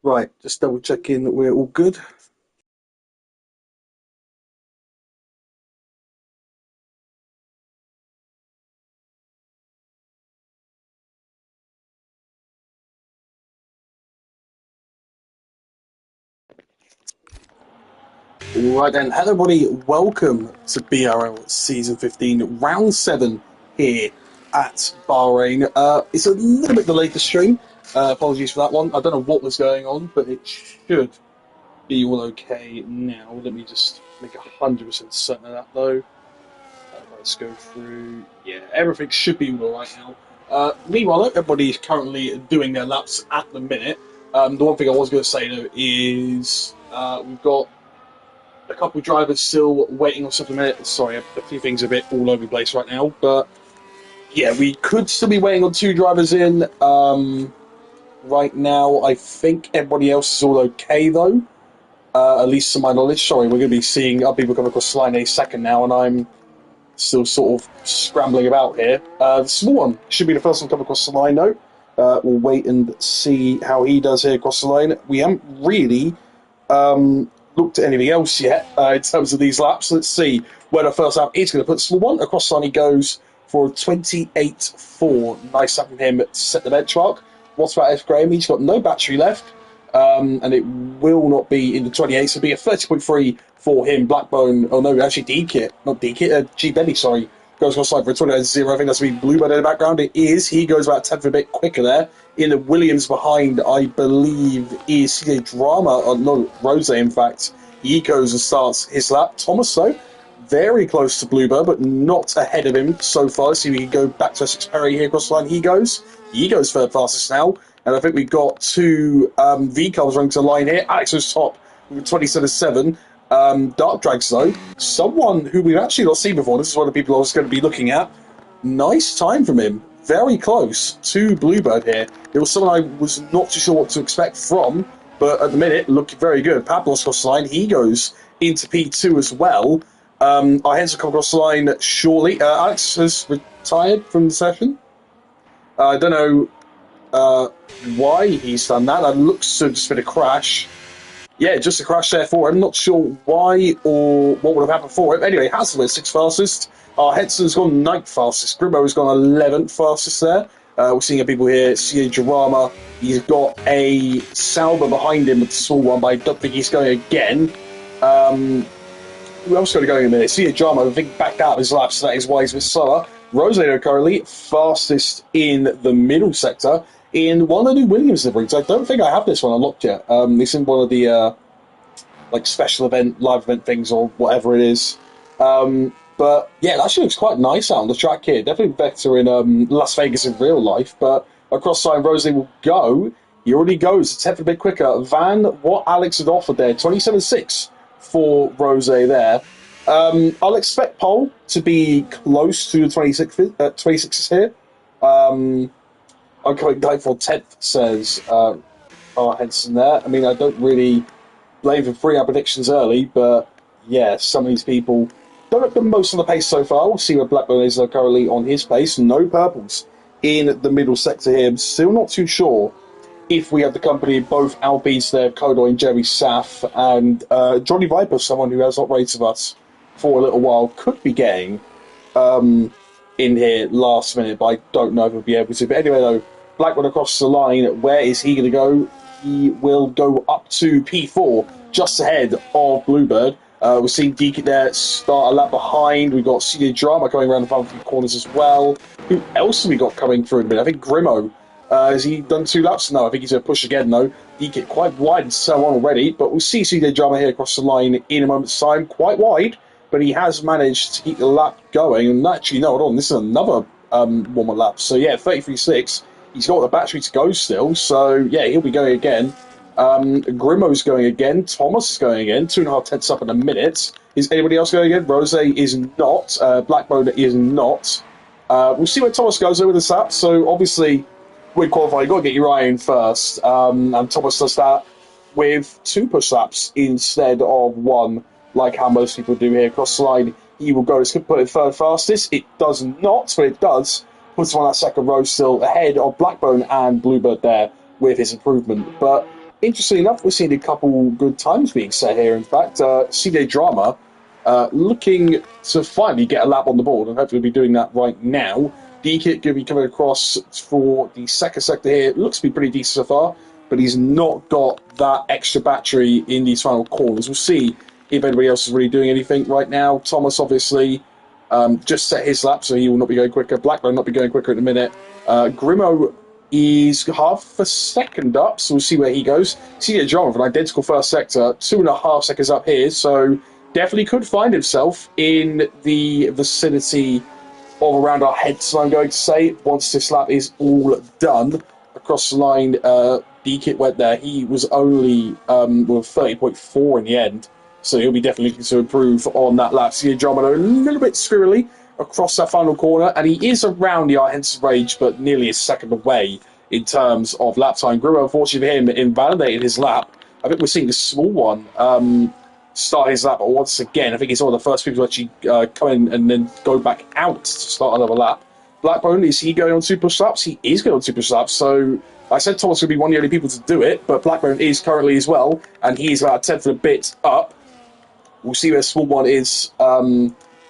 Right, just double checking that we're all good. Right then, hello everybody, welcome to BRL Season 15, Round 7 here at Bahrain. It's a little bit delayed the stream, apologies for that one. I don't know what was going on, but it should be all okay now. Let me just make 100% certain of that though. Let's go through. Yeah, everything should be all right now. Meanwhile, everybody is currently doing their laps at the minute. The one thing I was going to say though is we've got a couple of drivers still waiting on something. Sorry, a few things are a bit all over the place right now, but yeah, we could still be waiting on two drivers in. Right now, I think everybody else is all okay though. At least to my knowledge. Sorry, we're going to be seeing other people come across the line in a second now, and I'm still sort of scrambling about here. The small one should be the first one to come across the line, though. We'll wait and see how he does here across the line. We haven't really looked at anything else yet in terms of these laps. Let's see where the first lap is going to put the small one. Across the line he goes for 28.4. Nice lap from him to set the benchmark. What about F. Graham? He's got no battery left. And it will not be in the 28, so it'll be a 30.3 for him. Blackbone, oh no, actually D-Kit, not D-Kit, G. Benny, sorry, goes across line for a 29.0. I think that's going to be Bluebird in the background. It is. He goes about 10th a bit quicker there. In the Williams behind, I believe, is CJ Drama, or no, Rose, in fact. He goes and starts his lap. Thomas, though, very close to Bluebird, but not ahead of him so far. Let's see if we can go back to Essex Perry here across the line. He goes third fastest now. And I think we've got two V-Cars running to the line here. Alex was top with 27.7. Dark Drags, though, someone who we've actually not seen before. This is one of the people I was going to be looking at. Nice time from him. Very close to Bluebird here. It was someone I was not too sure what to expect from, but at the minute, looked very good. Pablos across the line. He goes into P2 as well. Our heads will come across the line shortly. Alex has retired from the session. I don't know why he's done that. That looks to have just been a crash. Yeah, just a crash there for him. Not sure why or what would have happened for him. Anyway, Hasselwood, 6th fastest. Hedson's gone 9th fastest. Grimmo has gone 11th fastest there. We're seeing people here. CA Jarama, he's got a Sauber behind him with the small one, but I don't think he's going again. Who else is going to go in a minute? CA Jarama, I think, backed out of his lap, so that is why he's a bit slower. Rosado currently fastest in the middle sector in one of the new Williams liveries. I don't think I have this one unlocked yet. It's in one of the like special event, live event things or whatever it is. But yeah, that actually looks quite nice out on the track here. Definitely better in Las Vegas in real life. But across side, Rosé will go. He already goes. It's a bit quicker. Van, what Alex had offered there, 27.6 for Rosé there. I'll expect Pole to be close to the 26s here. I'm coming down for 10th, says Henson there. I mean, I don't really blame for three our predictions early, but yeah, some of these people don't have the most on the pace so far. We'll see where Blackburn is currently on his pace. No purples in the middle sector here. I'm still not too sure if we have the company of both Alpines there, Kodo and Jerry Saff, and Johnny Viper, someone who has not raced with us for a little while, could be getting in here last minute, but I don't know if he'll be able to. But anyway, though, Blackwood across the line, where is he going to go? He will go up to P4, just ahead of Bluebird. We're seeing Deacon there start a lap behind. We've got CJ Drama coming around the final few corners as well. Who else have we got coming through in a minute? I think Grimmo. Has he done 2 laps? No, I think he's going to push again, though. Deacon quite wide and so on already, but we'll see CJ Drama here across the line in a moment's time. Quite wide, but he has managed to keep the lap going. And actually, no, hold on, this is another warm-up lap. So yeah, 33.6. He's got the battery to go still, so yeah, he'll be going again. Grimmo's going again. Thomas is going again. 2.5 tenths up in a minute. Is anybody else going again? Rose is not. Blackbone is not. We'll see where Thomas goes over this lap. So obviously, with qualifying, you've got to get your eye in first. And Thomas does that with 2 push laps instead of 1, like how most people do here across the line. He will go to put it third fastest. It does not, but it does. Puts him on that second row still ahead of Blackbone and Bluebird there with his improvement. But interestingly enough, we're seeing a couple good times being set here. In fact, CJ Drama looking to finally get a lap on the board, and hopefully be doing that right now. D-Kit going to be coming across for the second sector here. Looks to be pretty decent so far, but he's not got that extra battery in these final corners. We'll see if anybody else is really doing anything right now. Thomas, obviously, just set his lap, so he will not be going quicker. Blackburn not be going quicker in a minute. Grimo is half a second up, so we'll see where he goes. CJ Drama with an identical first sector, 2.5 seconds up here, so definitely could find himself in the vicinity of around our heads, I'm going to say, once this lap is all done. Across the line, D-Kit went there. He was only with 30.4 in the end, so he'll be definitely looking to improve on that lap. CJ Drama a little bit squirrely across that final corner, and he is around the Henson range, but nearly a second away in terms of lap time. Grimo, unfortunately for him, invalidated his lap. I think we're seeing a small one start his lap once again. I think he's one of the first people to actually come in and then go back out to start another lap. Blackbone, is he going on 2 push laps? He is going on 2 push laps, so I said Thomas would be one of the only people to do it, but Blackbone is currently as well, and he's about a tenth of a bit up. We'll see where small one is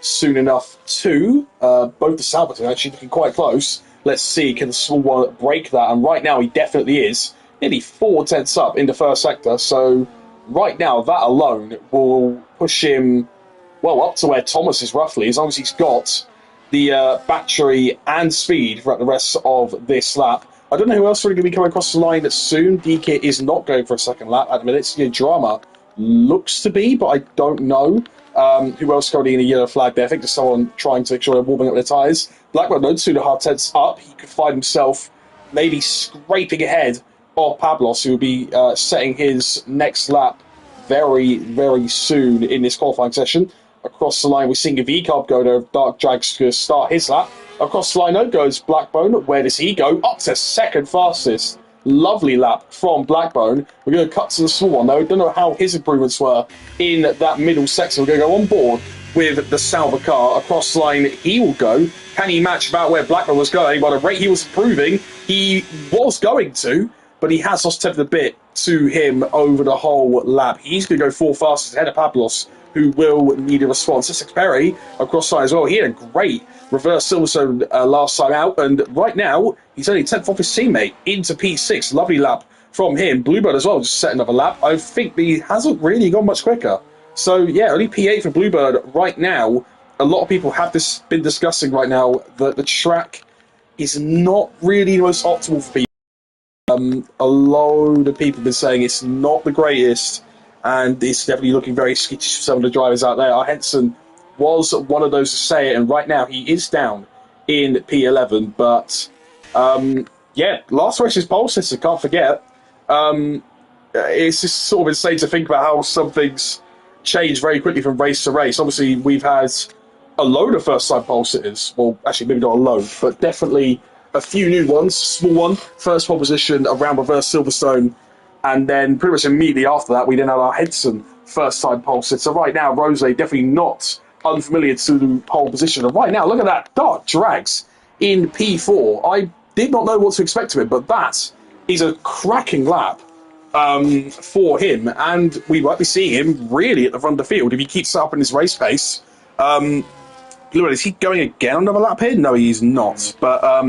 soon enough too. Both the Salvatore actually looking quite close. Let's see, can the small one break that? And right now he definitely is. Nearly 4 tenths up in the first sector, so right now that alone will push him, well, up to where Thomas is roughly, as long as he's got the battery and speed throughout the rest of this lap. I don't know who else is really going to be coming across the line soon. DK is not going for a second lap at the minute. Drama looks to be, but I don't know. Who else currently in a yellow flag there? I think there's someone trying to make sure they're warming up their tyres. Blackburn, 2.5 tenths up. He could find himself maybe scraping ahead of Pablos, who will be setting his next lap very, very soon in this qualifying session. Across the line, we're seeing a V-Carb go there. Dark Drag's going to start his lap. Across the line, though, goes Blackbone. Where does he go? Up to second fastest. Lovely lap from Blackbone. We're going to cut to the small one, though. Don't know how his improvements were in that middle section. We're going to go on board with the Salva car. Across the line, he will go. Can he match about where Blackbone was going? By the rate he was improving, he was going to, but he has lost 10th a bit to him over the whole lap. He's going to go 4 fastest ahead of Pablos, who will need a response. Essex Perry across side as well. He had a great reverse Silverstone last time out, and right now he's only 10th off his teammate into P6. Lovely lap from him. Bluebird as well, just set another lap. I think he hasn't really gone much quicker. So yeah, only P8 for Bluebird right now. A lot of people have been discussing right now that the track is not really the most optimal for people. A load of people have been saying it's not the greatest, and it's definitely looking very skittish for some of the drivers out there. Henson was one of those to say it, and right now he is down in P11. But yeah, last race's pole sitter, can't forget. It's just sort of insane to think about how some things change very quickly from race to race. Obviously, we've had a load of first-time pole sitters. Well, actually, maybe not a load, but definitely a few new ones. Small one, first pole position around reverse Silverstone. And then pretty much immediately after that, we then had our Henson first-time pole sitter. So right now, Rose definitely not unfamiliar to the pole position. And right now, look at that. Dark Drags in P4. I did not know what to expect of it, but that is a cracking lap for him. And we might be seeing him really at the front of the field if he keeps up in his race pace. Is he going again on another lap here? No, he's not. But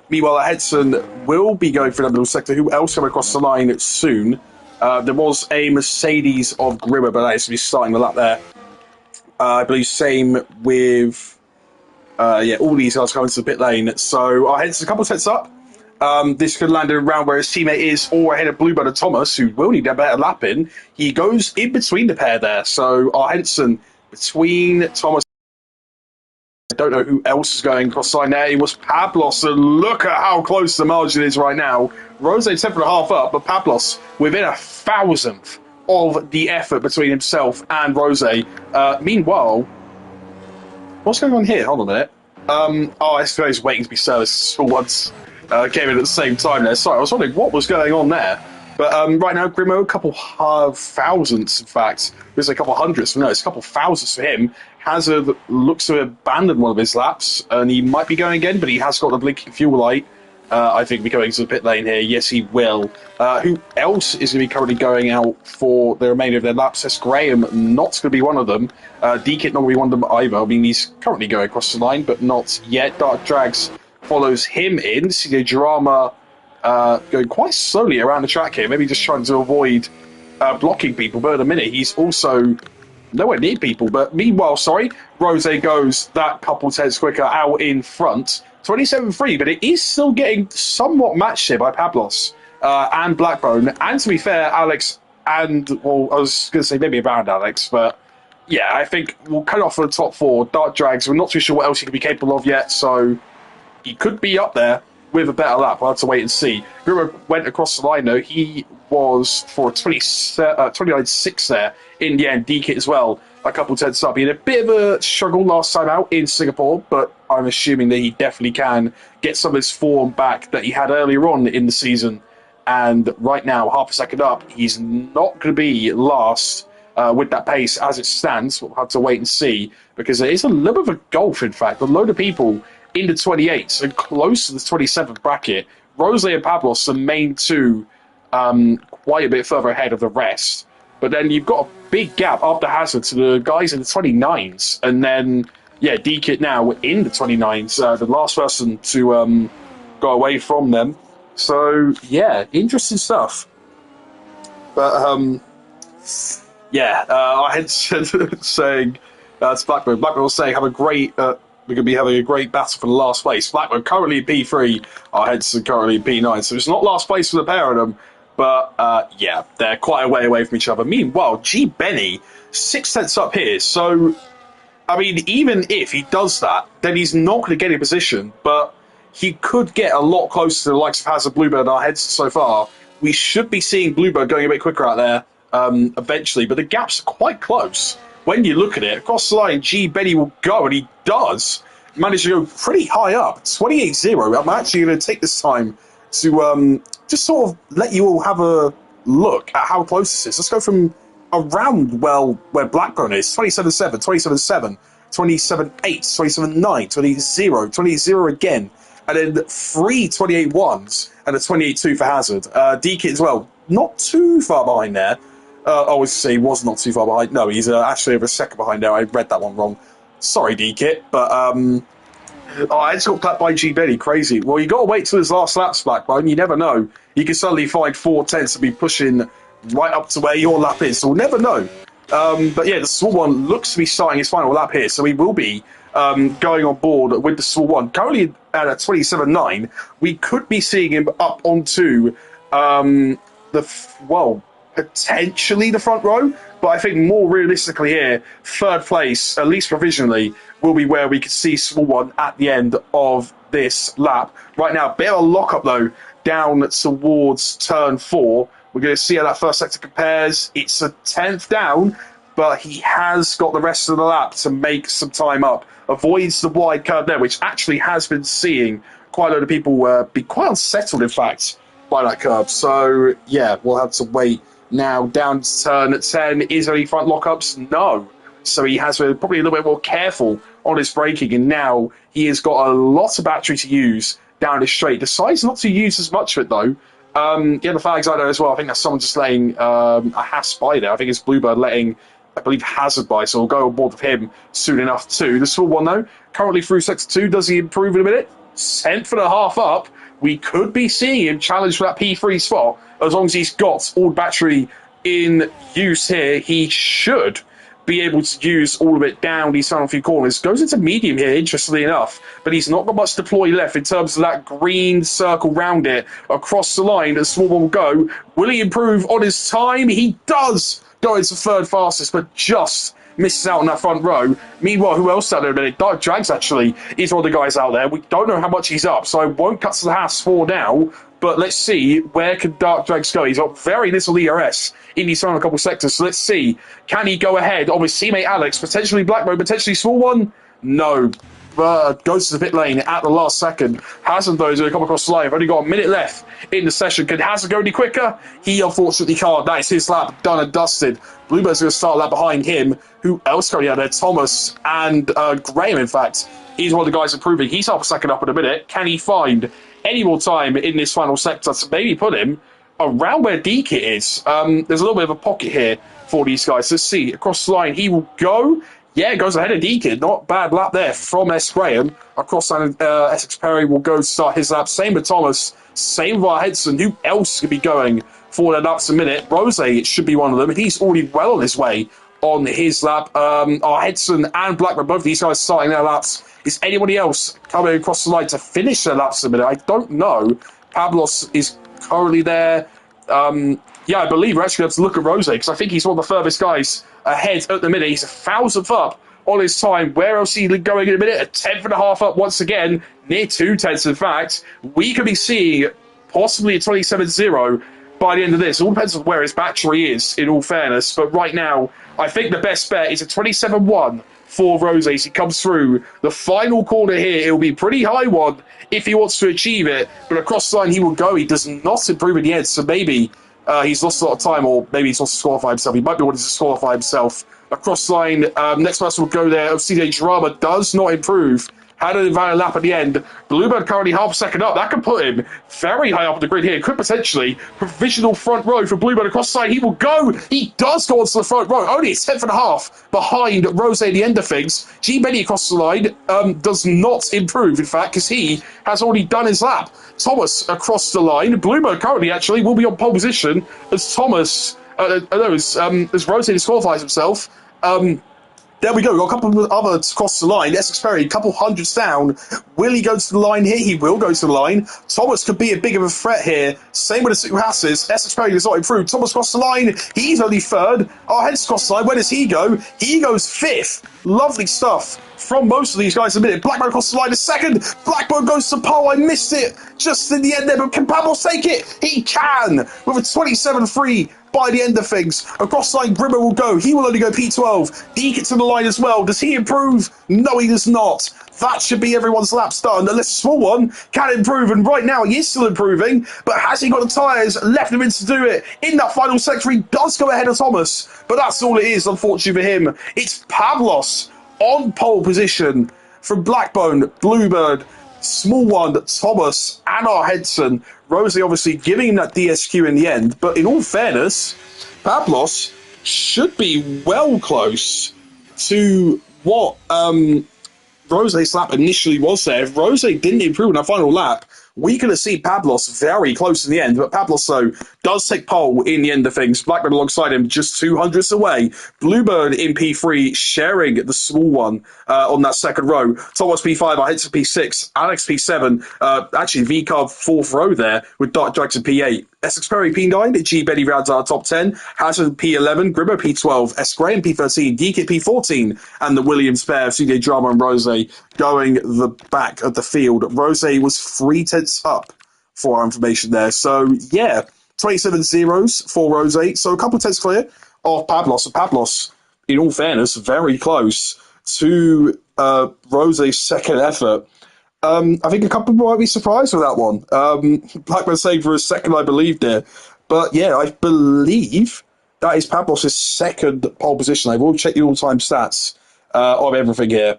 meanwhile, Henson will be going for the middle sector. Who else coming across the line soon? There was a Mercedes of Grimmer, but that is to be starting the lap there. I believe same with all these guys coming to the pit lane. So Henson's a couple of sets up. This could land in a round where his teammate is all ahead of Bluebird and Thomas, who will need a better lap in. He goes in between the pair there. So Henson between Thomas. I don't know who else is going across the line there. It was Pablos, and look at how close the margin is right now. Rose 10.5 up, but Pablos within 1,000th of the effort between himself and Rose. Meanwhile, what's going on here? Hold on a minute. I suppose he's waiting to be serviced for once. Came in at the same time there. Sorry, I was wondering what was going on there. But right now, Grimo, a couple thousandths, in fact. There's a couple hundreds. No, it's a couple thousandths for him. Hazard looks to have abandoned one of his laps, and he might be going again, but he has got the blinking fuel light I think, be going to the pit lane here. Yes, he will. Who else is going to be currently going out for the remainder of their laps? That's Graham, not going to be one of them. D-Kit not going to be one of them either. I mean, he's currently going across the line, but not yet. Dark Drags follows him in. See the drama going quite slowly around the track here, maybe just trying to avoid blocking people. But in a minute, he's also nowhere near people. But meanwhile, Rose goes that couple tenths quicker out in front. 27-3, but it is still getting somewhat matched here by Pablos and Blackbone. And to be fair, Alex and, well, I was going to say maybe around Alex, but yeah, I think we'll cut off for the top four. Dark Drags, we're not too sure what else he could be capable of yet, so he could be up there with a better lap. We'll have to wait and see. Guru went across the line, though. He was for a 29.6 there in the end. D-Kit as well, a couple tenths up. He had a bit of a struggle last time out in Singapore, but I'm assuming that he definitely can get some of his form back that he had earlier on in the season. And right now, half a second up, he's not going to be last with that pace as it stands. We'll have to wait and see, because there is a little bit of a gulf, in fact. A load of people in the 28s and close to the 27th bracket. Rose and Pablos, the main two, quite a bit further ahead of the rest. But then you've got a big gap after Hazard to the guys in the 29s. And then, yeah, D-Kit now in the 29s, the last person to go away from them. So, yeah, interesting stuff. But, yeah, I had saying to Blackburn. Blackburn was saying, we're going to be having a great battle for the last place. Blackburn currently in P3, our heads are currently in P9. So it's not last place for the pair of them. But, yeah, they're quite a way away from each other. Meanwhile, G. Benny, 6 tenths up here. So, I mean, even if he does that, then he's not going to get in position. But he could get a lot closer to the likes of Hazard, Bluebird, our heads so far. We should be seeing Bluebird going a bit quicker out there eventually. But the gaps are quite close. When you look at it, across the line, G. Benny will go, and he does manage to go pretty high up, 28-0. I'm actually going to take this time to just sort of let you all have a look at how close this is. Let's go from around, well, where Blackburn is, 27-7, 27-7, 27-8, 27-9, 20-0, 20-0 again, and then 3 28-1s and a 28-2 for Hazard. D-Kit as well, not too far behind there. I was say he was not too far behind. No, he's actually over a second behind there. I read that one wrong. Sorry, D-Kit, but I just got clapped by G. Benny. Crazy. Well, you got to wait till his last laps, Blackbone. You never know. You can suddenly find 4 tenths to be pushing right up to where your lap is. So we'll never know. But yeah, the small one looks to be starting his final lap here. So he will be going on board with the small one. Currently at a 27.9, we could be seeing him up onto potentially the front row, but I think more realistically here, third place, at least provisionally, will be where we could see small one at the end of this lap. Right now, bit of a lock-up, though, down towards turn 4. We're going to see how that first sector compares. It's a 10th down, but he has got the rest of the lap to make some time up. Avoids the wide curve there, which actually has been seeing quite a lot of people be quite unsettled, in fact, by that curve. So, yeah, we'll have to wait. Now, down to turn 10, is there any front lockups? No. So he has to be probably a little bit more careful on his braking, and now he has got a lot of battery to use down his straight. Decides not to use as much of it, though. Yeah, the flags out there as well. I think that's someone just letting a Haas by there. I think it's Bluebird letting, I believe, Hazard by, so we'll go on board with him soon enough, too. The small one, though, currently through Sector 2. Does he improve in a minute? 10.5 up. We could be seeing him challenge for that P3 spot. As long as he's got all the battery in use here, he should be able to use all of it down these final few corners. Goes into medium here, interestingly enough, but he's not got much deploy left in terms of that green circle round it across the line. The small one will go. Will he improve on his time? He does go into third fastest, but just misses out on that front row. Meanwhile, who else out there a minute? Dark Drags, actually, is one of the guys out there. We don't know how much he's up, so I won't cut to the Haas for now. But let's see, where can Dark Drags go? He's got very little ERS in these final couple sectors. So let's see, can he go ahead of his teammate Alex, potentially Blackbone, potentially small one? No. Goes to the pit lane at the last second. Hazard, though, is going to come across the line. We've only got a minute left in the session. Can Hazard go any quicker? He unfortunately can't. That is his lap, done and dusted. Bluebird's going to start a lap behind him. Who else currently out there? Thomas and Graham, in fact. He's one of the guys improving. He's half a second up in a minute. Can he find any more time in this final sector to maybe put him around where D-Kit is. There's a little bit of a pocket here for these guys. Let's see. Across the line, he will go. Yeah, goes ahead of D-Kit. Not bad lap there from S. Graham. Across the line, Essex Perry will go start his lap. Same with Thomas. Same with our Hedson. Who else could be going for their laps a minute? Rose should be one of them. He's already well on his way on his lap. Our Hedson and Blackburn, both of these guys starting their laps. Is anybody else coming across the line to finish their laps a minute? I don't know. Pablos is currently there. Yeah, I believe we're actually going to look at Rose because I think he's one of the furthest guys ahead at the minute. He's 1,000th up on his time. Where else is he going in a minute? A 10.5 up once again, near 2 tenths in fact. We could be seeing possibly a 27.0 by the end of this. It all depends on where his battery is, in all fairness. But right now, I think the best bet is a 27.1 for Rose. As he comes through the final corner here, it will be a pretty high one if he wants to achieve it. But across the line, he will go. He does not improve in the end, so maybe he's lost a lot of time, or maybe he's lost to disqualify himself. He might be wanting to disqualify himself. Across the line, next person will go there. CJ Drama does not improve. Had an invalid lap at the end. Bluebird currently half a second up. That could put him very high up on the grid here. Could potentially provisional front row for Bluebird across the side. He will go. He does go onto the front row. Only a 10.5 behind Rose at the end of things. G. Benny across the line does not improve, in fact, because he has already done his lap. Thomas across the line. Bluebird currently, actually, will be on pole position as Thomas, as Rose disqualifies himself. There we go. We've got a couple of others across the line. Essex Perry, a couple hundreds down. Will he go to the line here? He will go to the line. Thomas could be a big of a threat here. Same with the two Hasses. Essex Perry does not improve. Thomas across the line. He's only third. Our heads across the line. Where does he go? He goes fifth. Lovely stuff from most of these guys in a minute. Blackburn across the line a second. Blackburn goes to pole. I missed it just in the end there, but can Pablos take it? He can with a 27.3 by the end of things. Across the line, Grimmer will go. He will only go P12. He gets to the line as well. Does he improve? No, he does not. That should be everyone's laps done, unless a small one can improve. And right now, he is still improving. But has he got the tyres left him in to do it? In that final sector, he does go ahead of Thomas. But that's all it is, unfortunately for him. It's Pablos on pole position from Blackbone, Bluebird, small one, Thomas, and our Hedson. Rosie obviously giving him that DSQ in the end. But in all fairness, Pablos should be well close to what Rose's lap initially was there. If Rose didn't improve in that final lap, we could have seen Pablos very close in the end, but Pablos, though, does take pole in the end of things. Blackburn alongside him, just 200ths away. Bluebird in P3, sharing the small one on that second row. Thomas P5, our heads to P6, Alex P7, actually V-Carb fourth row there with Dark Jackson P8. Essex Perry P9, G. Benny rounds our top 10, Hazard P11, Grimmer P12, S. Graham P13, DK P14, and the Williams pair of CJ Drama and Rose going the back of the field. Rose was 3 tenths up for our information there. So, yeah, 27 zeros for Rose. So a couple of tenths clear of Pablos. And Pablos, in all fairness, very close to Rose's second effort. I think a couple might be surprised with that one. Blackburn saying for a second I believed it. But yeah, I believe that is Pablos' second pole position. I will check the all-time stats of everything here.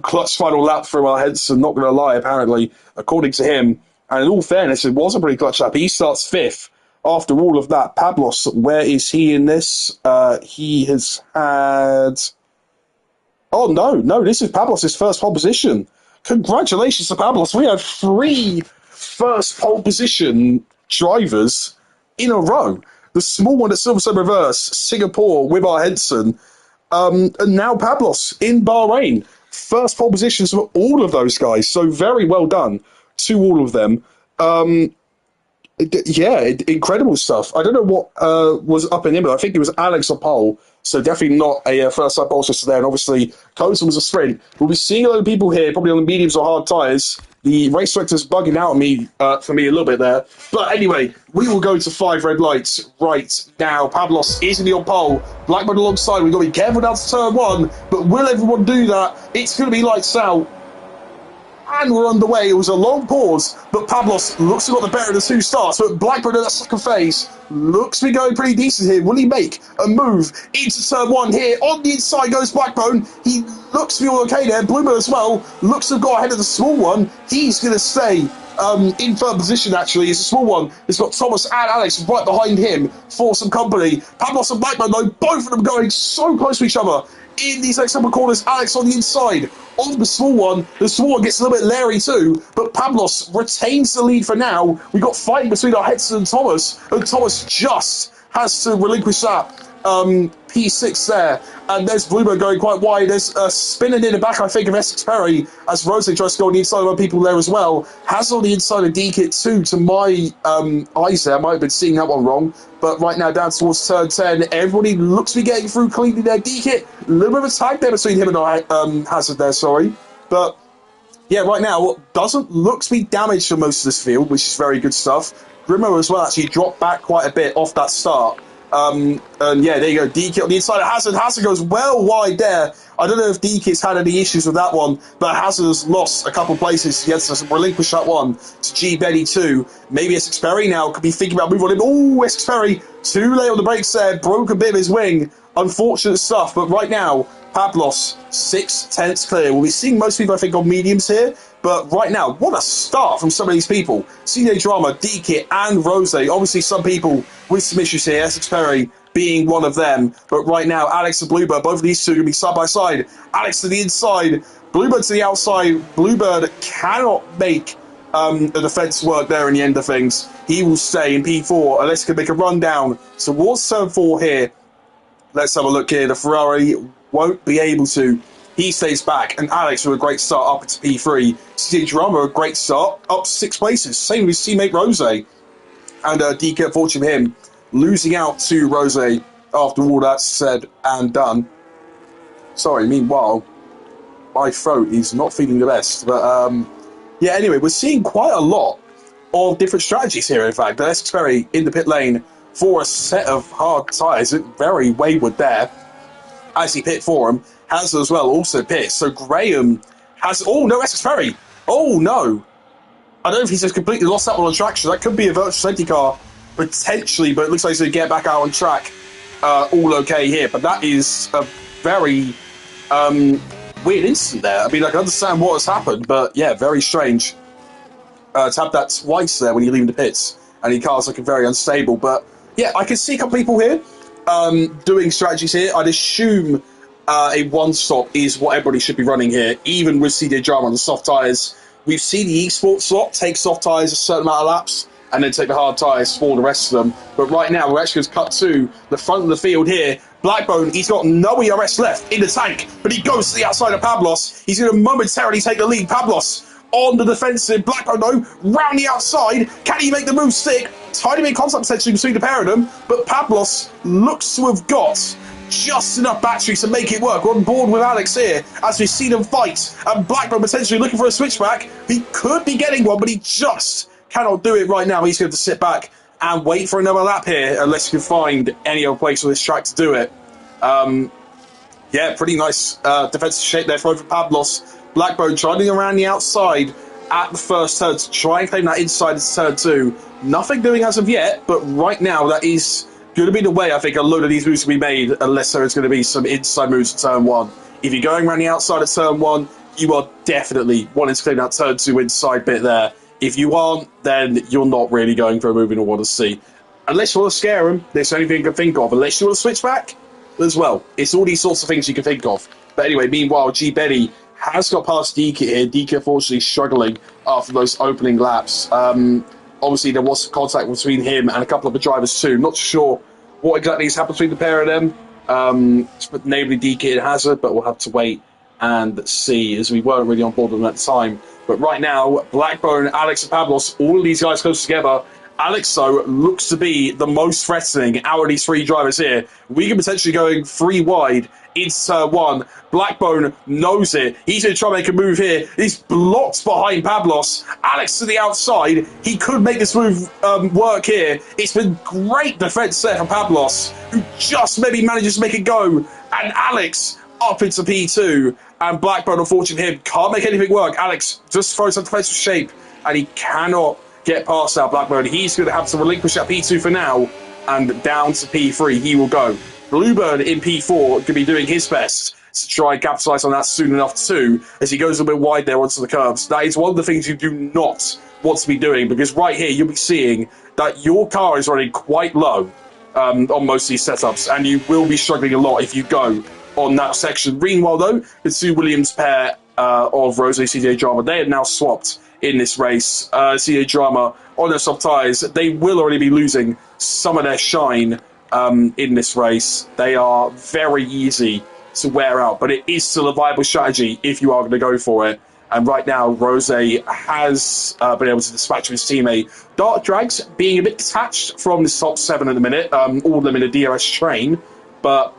Clutch final lap from our Henson, not going to lie, apparently, according to him. And in all fairness, it was a pretty clutch lap. He starts fifth after all of that. Pablos, where is he in this? He has had... Oh, no, this is Pablos' first pole position. Congratulations to Pablos. We have 3 first pole position drivers in a row. The small one at Silverstone Reverse, Singapore with our Henson, and now Pablos in Bahrain. First pole positions for all of those guys. So very well done to all of them. Incredible stuff. I don't know what was up in him, but I think it was Alex on pole. So definitely not a first-time pole sister there. And obviously, Coulson was a sprint. We'll be seeing a lot of people here, probably on the mediums or hard tyres. The race director's bugging out on me, for me a little bit there. But anyway, we will go to 5 red lights right now. Pablos is in the on pole. Blackburn alongside. We've got to be careful down to turn 1. But will everyone do that? It's going to be lights out. And we're underway. It was a long pause, but Pablos looks to have got the better of the 2 starts. But Blackburn in that second phase looks to be going pretty decent here. Will he make a move into turn 1 here? On the inside goes Blackburn. He looks to be all okay there. Bloomer as well looks to have got ahead of the small one. He's going to stay in third position, actually, is a small one. It's got Thomas and Alex right behind him for some company. Pablos and Blackburn, though, both of them going so close to each other. In these next couple of corners, Alex on the inside of the small one. The small one gets a little bit leery too, but Pablos retains the lead for now. We've got fighting between our Hedson and Thomas just has to relinquish that. P6 there, and there's Bluebird going quite wide. There's spinning in the back, I think, of Essex Perry as Rose tries to go on the inside of other people there as well. Has on the inside of D-Kit too, to my eyes there. I might have been seeing that one wrong, but right now down towards turn 10, everybody looks to be getting through cleanly there. D-Kit, a little bit of a tag there between him and Hazard there, sorry, but yeah, right now doesn't look to be damaged for most of this field, which is very good stuff. Grimo as well actually dropped back quite a bit off that start. And yeah, there you go. DK on the inside of Hazard. Hazard goes well wide there. I don't know if DK's had any issues with that one, but Hazard has lost a couple places. He has to relinquish that one to G. Betty too. Maybe Essex Perry now could be thinking about moving on him. Oh, Essex Perry, too late on the brakes there. Broke a bit of his wing. Unfortunate stuff, but right now, Pablos, 6/10 clear. We'll be seeing most people, I think, on mediums here. But right now, what a start from some of these people. CJ Drama, D-Kit, and Rose. Obviously, some people with some issues here. Essex Perry being one of them. But right now, Alex and Bluebird, both of these two are going to be side by side. Alex to the inside, Bluebird to the outside. Bluebird cannot make the defence work there in the end of things. He will stay in P4 unless he can make a run down towards turn 4 here. Let's have a look here. The Ferrari won't be able to. He stays back, and Alex with a great start up into P3. CJ Drama, a great start, up 6 places. Same with his teammate Rose. And DK, fortunately him, losing out to Rose after all that's said and done. Sorry, meanwhile, my throat is not feeling the best. But yeah, anyway, we're seeing quite a lot of different strategies here, in fact. Essex Perry in the pit lane for a set of hard tyres. Very wayward there. As he pit for him. Hazard as well, also pit. So Graham has... Oh, no, Essex Perry. Oh, no. I don't know if he's just completely lost that one on traction. That could be a virtual safety car, potentially, but it looks like he's going to get back out on track. All okay here. But that is a very weird incident there. I mean, I can understand what has happened, but yeah, very strange. To have that twice there when you leave the pits, and your car's looking very unstable. But yeah, I can see a couple people here doing strategies here. I'd assume a one-stop is what everybody should be running here, even with CJ Drama on the soft tyres. We've seen the esports slot take soft tyres a certain amount of laps and then take the hard tyres for the rest of them. But right now, we're actually going to cut to the front of the field here. Blackbone, he's got no ERS left in the tank, but he goes to the outside of Pablos. He's going to momentarily take the lead. Pablos on the defensive. Blackbone, though, round the outside. Can he make the move stick? Tiny bit of contact potentially between the pair of them, but Pablos looks to have got just enough battery to make it work. We're on board with Alex here as we see them fight, and Blackburn potentially looking for a switchback. He could be getting one, but he just cannot do it right now. He's going to sit back and wait for another lap here unless he can find any other place on this track to do it. Yeah, pretty nice defensive shape there for Pablos. Blackburn trying around the outside at the first turn to try and claim that inside into turn 2. Nothing doing as of yet, but right now that is going to be the way I think a load of these moves can be made, unless there is going to be some inside moves in turn 1. If you're going around the outside of turn 1, you are definitely wanting to claim that turn 2 inside bit there. If you aren't, then you're not really going for a move in want to see. Unless you want to scare them, there's the only thing you can think of. Unless you want to switch back, as well. It's all these sorts of things you can think of. But anyway, meanwhile, G. Betty has got past DK here. DK unfortunately struggling after those opening laps. Obviously, there was some contact between him and a couple of the drivers too. Not sure what exactly has happened between the pair of them, namely DK and Hazard, but we'll have to wait and see, as we weren't really on board with them at the time. But right now, Blackbone, Alex and Pablos, all of these guys close together. Alex, though, looks to be the most threatening out of these 3 drivers here. We can potentially going 3 wide into turn 1. Blackbone knows it. He's going to try and make a move here. He's blocked behind Pablos. Alex to the outside. He could make this move work here. It's been great defense there from Pablos, who just maybe manages to make it go. And Alex up into P2. And Blackbone, unfortunately, him can't make anything work. Alex just throws some defensive shape, and he cannot get past that Blackbird. He's going to have to relinquish that P2 for now, and down to P3 he will go. Bluebird in P4 could be doing his best to try and capitalise on that soon enough too, as he goes a bit wide there onto the curbs. That is one of the things you do not want to be doing, because right here you'll be seeing that your car is running quite low on most of these setups, and you will be struggling a lot if you go on that section. Meanwhile, though, the two Williams pair of Rose CJ Drama, they have now swapped in this race. CJ Drama on their soft tyres, they will already be losing some of their shine in this race. They are very easy to wear out, but it is still a viable strategy if you are going to go for it. And right now, Rose has been able to dispatch his teammate. Dark Drags being a bit detached from this top 7 at the minute, all of them in a DRS train. But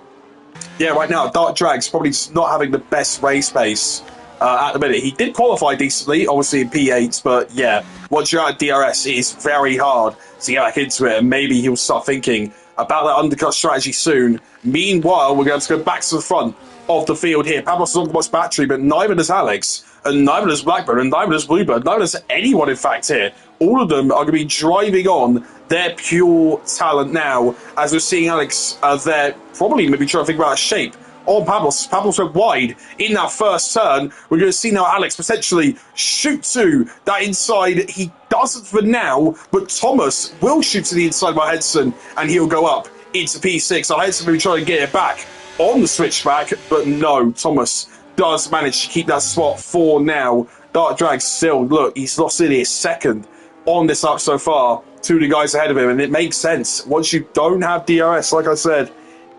yeah, right now, Dark Drags probably just not having the best race pace at the minute. He did qualify decently, obviously in P8, but yeah, once you're out of DRS, it is very hard to get back into it, and maybe he'll start thinking about that undercut strategy soon. Meanwhile, we're going to go back to the front of the field here. Pablos has not much battery, but neither does Alex, and neither does Blackburn, and neither does Bluebird, neither does anyone, in fact, here. All of them are going to be driving on their pure talent now, as we're seeing Alex there probably maybe trying to think about a shape on Pablos. Pablos went wide in that first turn. We're going to see now Alex potentially shoot to that inside. He doesn't for now, but Thomas will shoot to the inside by Henson, and he'll go up into P6. So Henson will be trying to get it back on the switchback, but no, Thomas does manage to keep that spot for now. Dark Drag still, look, he's lost in his second on this lap so far. Two of the guys ahead of him, and it makes sense. Once you don't have DRS, like I said,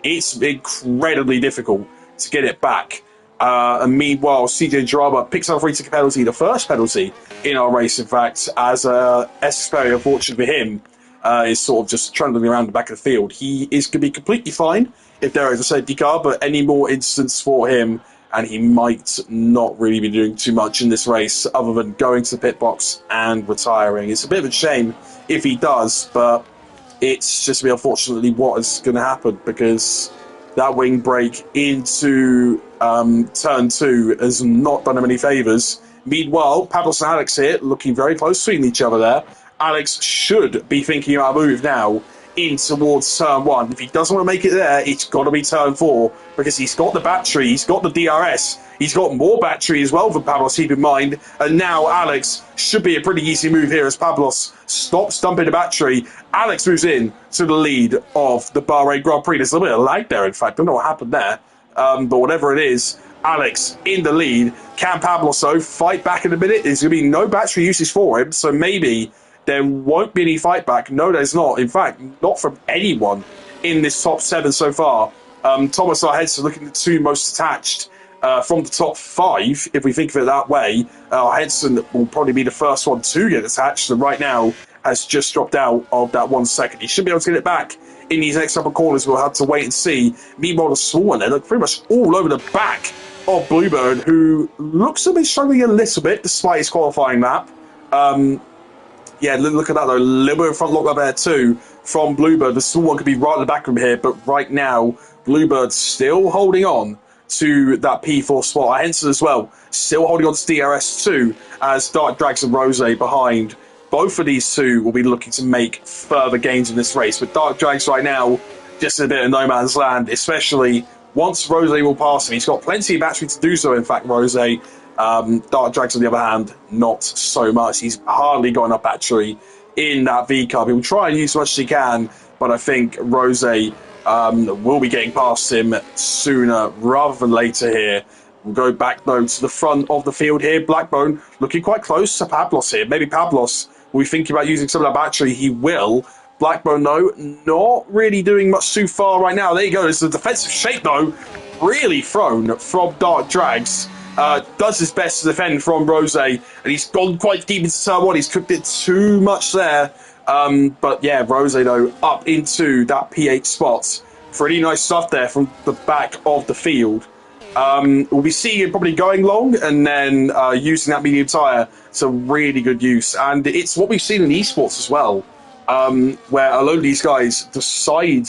it's incredibly difficult to get it back. And meanwhile, CJ Drama picks up a free ticket penalty, the first penalty in our race, in fact, as Esperi, unfortunately for him, is sort of just trundling around the back of the field. He is going to be completely fine if there is a safety car, but any more instance for him, and he might not really be doing too much in this race other than going to the pit box and retiring. It's a bit of a shame if he does, but it's just unfortunately what is going to happen, because that wing brake into turn 2 has not done him any favours. Meanwhile, Pablos and Alex here looking very close to each other there. Alex should be thinking about a move now in towards turn 1. If he doesn't want to make it there, it's got to be turn 4, because he's got the battery, he's got the DRS, he's got more battery as well for Pablos, keep in mind. And now Alex should be a pretty easy move here as Pablos stops dumping the battery. Alex moves in to the lead of the Bahrain Grand Prix. There's a little bit of lag there, in fact. I don't know what happened there. But whatever it is, Alex in the lead. Can Pablos, though, fight back in a minute? There's going to be no battery usage for him, so maybe there won't be any fight back. No, there's not. In fact, not from anyone in this top 7 so far. Thomas or Henson looking the two most attached from the top 5, if we think of it that way. Henson will probably be the first one to get attached, and right now has just dropped out of that 1 second. He should be able to get it back in these next couple of corners. We'll have to wait and see. Meanwhile, the small one there, look pretty much all over the back of Bluebird, who looks to be struggling a little bit despite his qualifying lap. Yeah, look at that though. A little bit of front lock up there too from Bluebird. The small one could be right at the back of him here, but right now, Bluebird still holding on to that P4 spot. Henson as well, still holding on to DRS too, as Dark Drags and Rose behind. Both of these two will be looking to make further gains in this race, but Dark Drags right now, just a bit of no man's land, especially once Rose will pass him. He's got plenty of battery to do so, in fact, Rose. Dark Drags, on the other hand, not so much. He's hardly got enough battery in that V-Cub. He'll try and use as much as he can, but I think Rose will be getting past him sooner rather than later here. We'll go back, though, to the front of the field here. Blackbone looking quite close to Pablos here. Maybe Pablos will be thinking about using some of that battery. He will. Blackbone, though, not really doing much too far right now. There you go. It's a defensive shape, though, really thrown from Dark Drags. Does his best to defend from Rose, and he's gone quite deep into turn 1. He's cooked it too much there. But yeah, Rose, though, up into that P8 spot. Pretty nice stuff there from the back of the field. We'll be seeing it probably going long and then using that medium tyre to really good use. And it's what we've seen in esports as well, where a load of these guys decide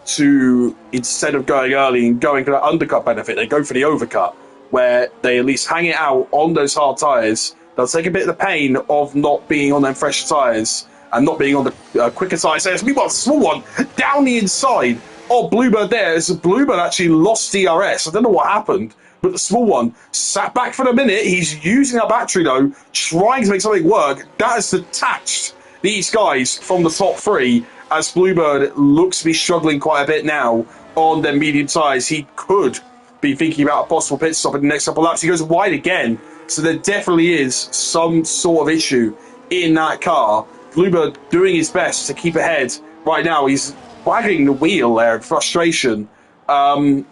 to, instead of going early and going for that undercut benefit, they go for the overcut, where they at least hang it out on those hard tyres. They'll take a bit of the pain of not being on them fresh tyres and not being on the quicker tyres. Meanwhile, the small one down the inside Oh, Bluebird there. As Bluebird actually lost DRS. I don't know what happened, but the small one sat back for a minute. He's using that battery, though, trying to make something work. That has detached these guys from the top three, as Bluebird looks to be struggling quite a bit now on their medium tyres. He could be thinking about a possible pit stop in the next couple of laps. He goes wide again, so there definitely is some sort of issue in that car. Bluebird doing his best to keep ahead. Right now, he's wagging the wheel there in frustration. But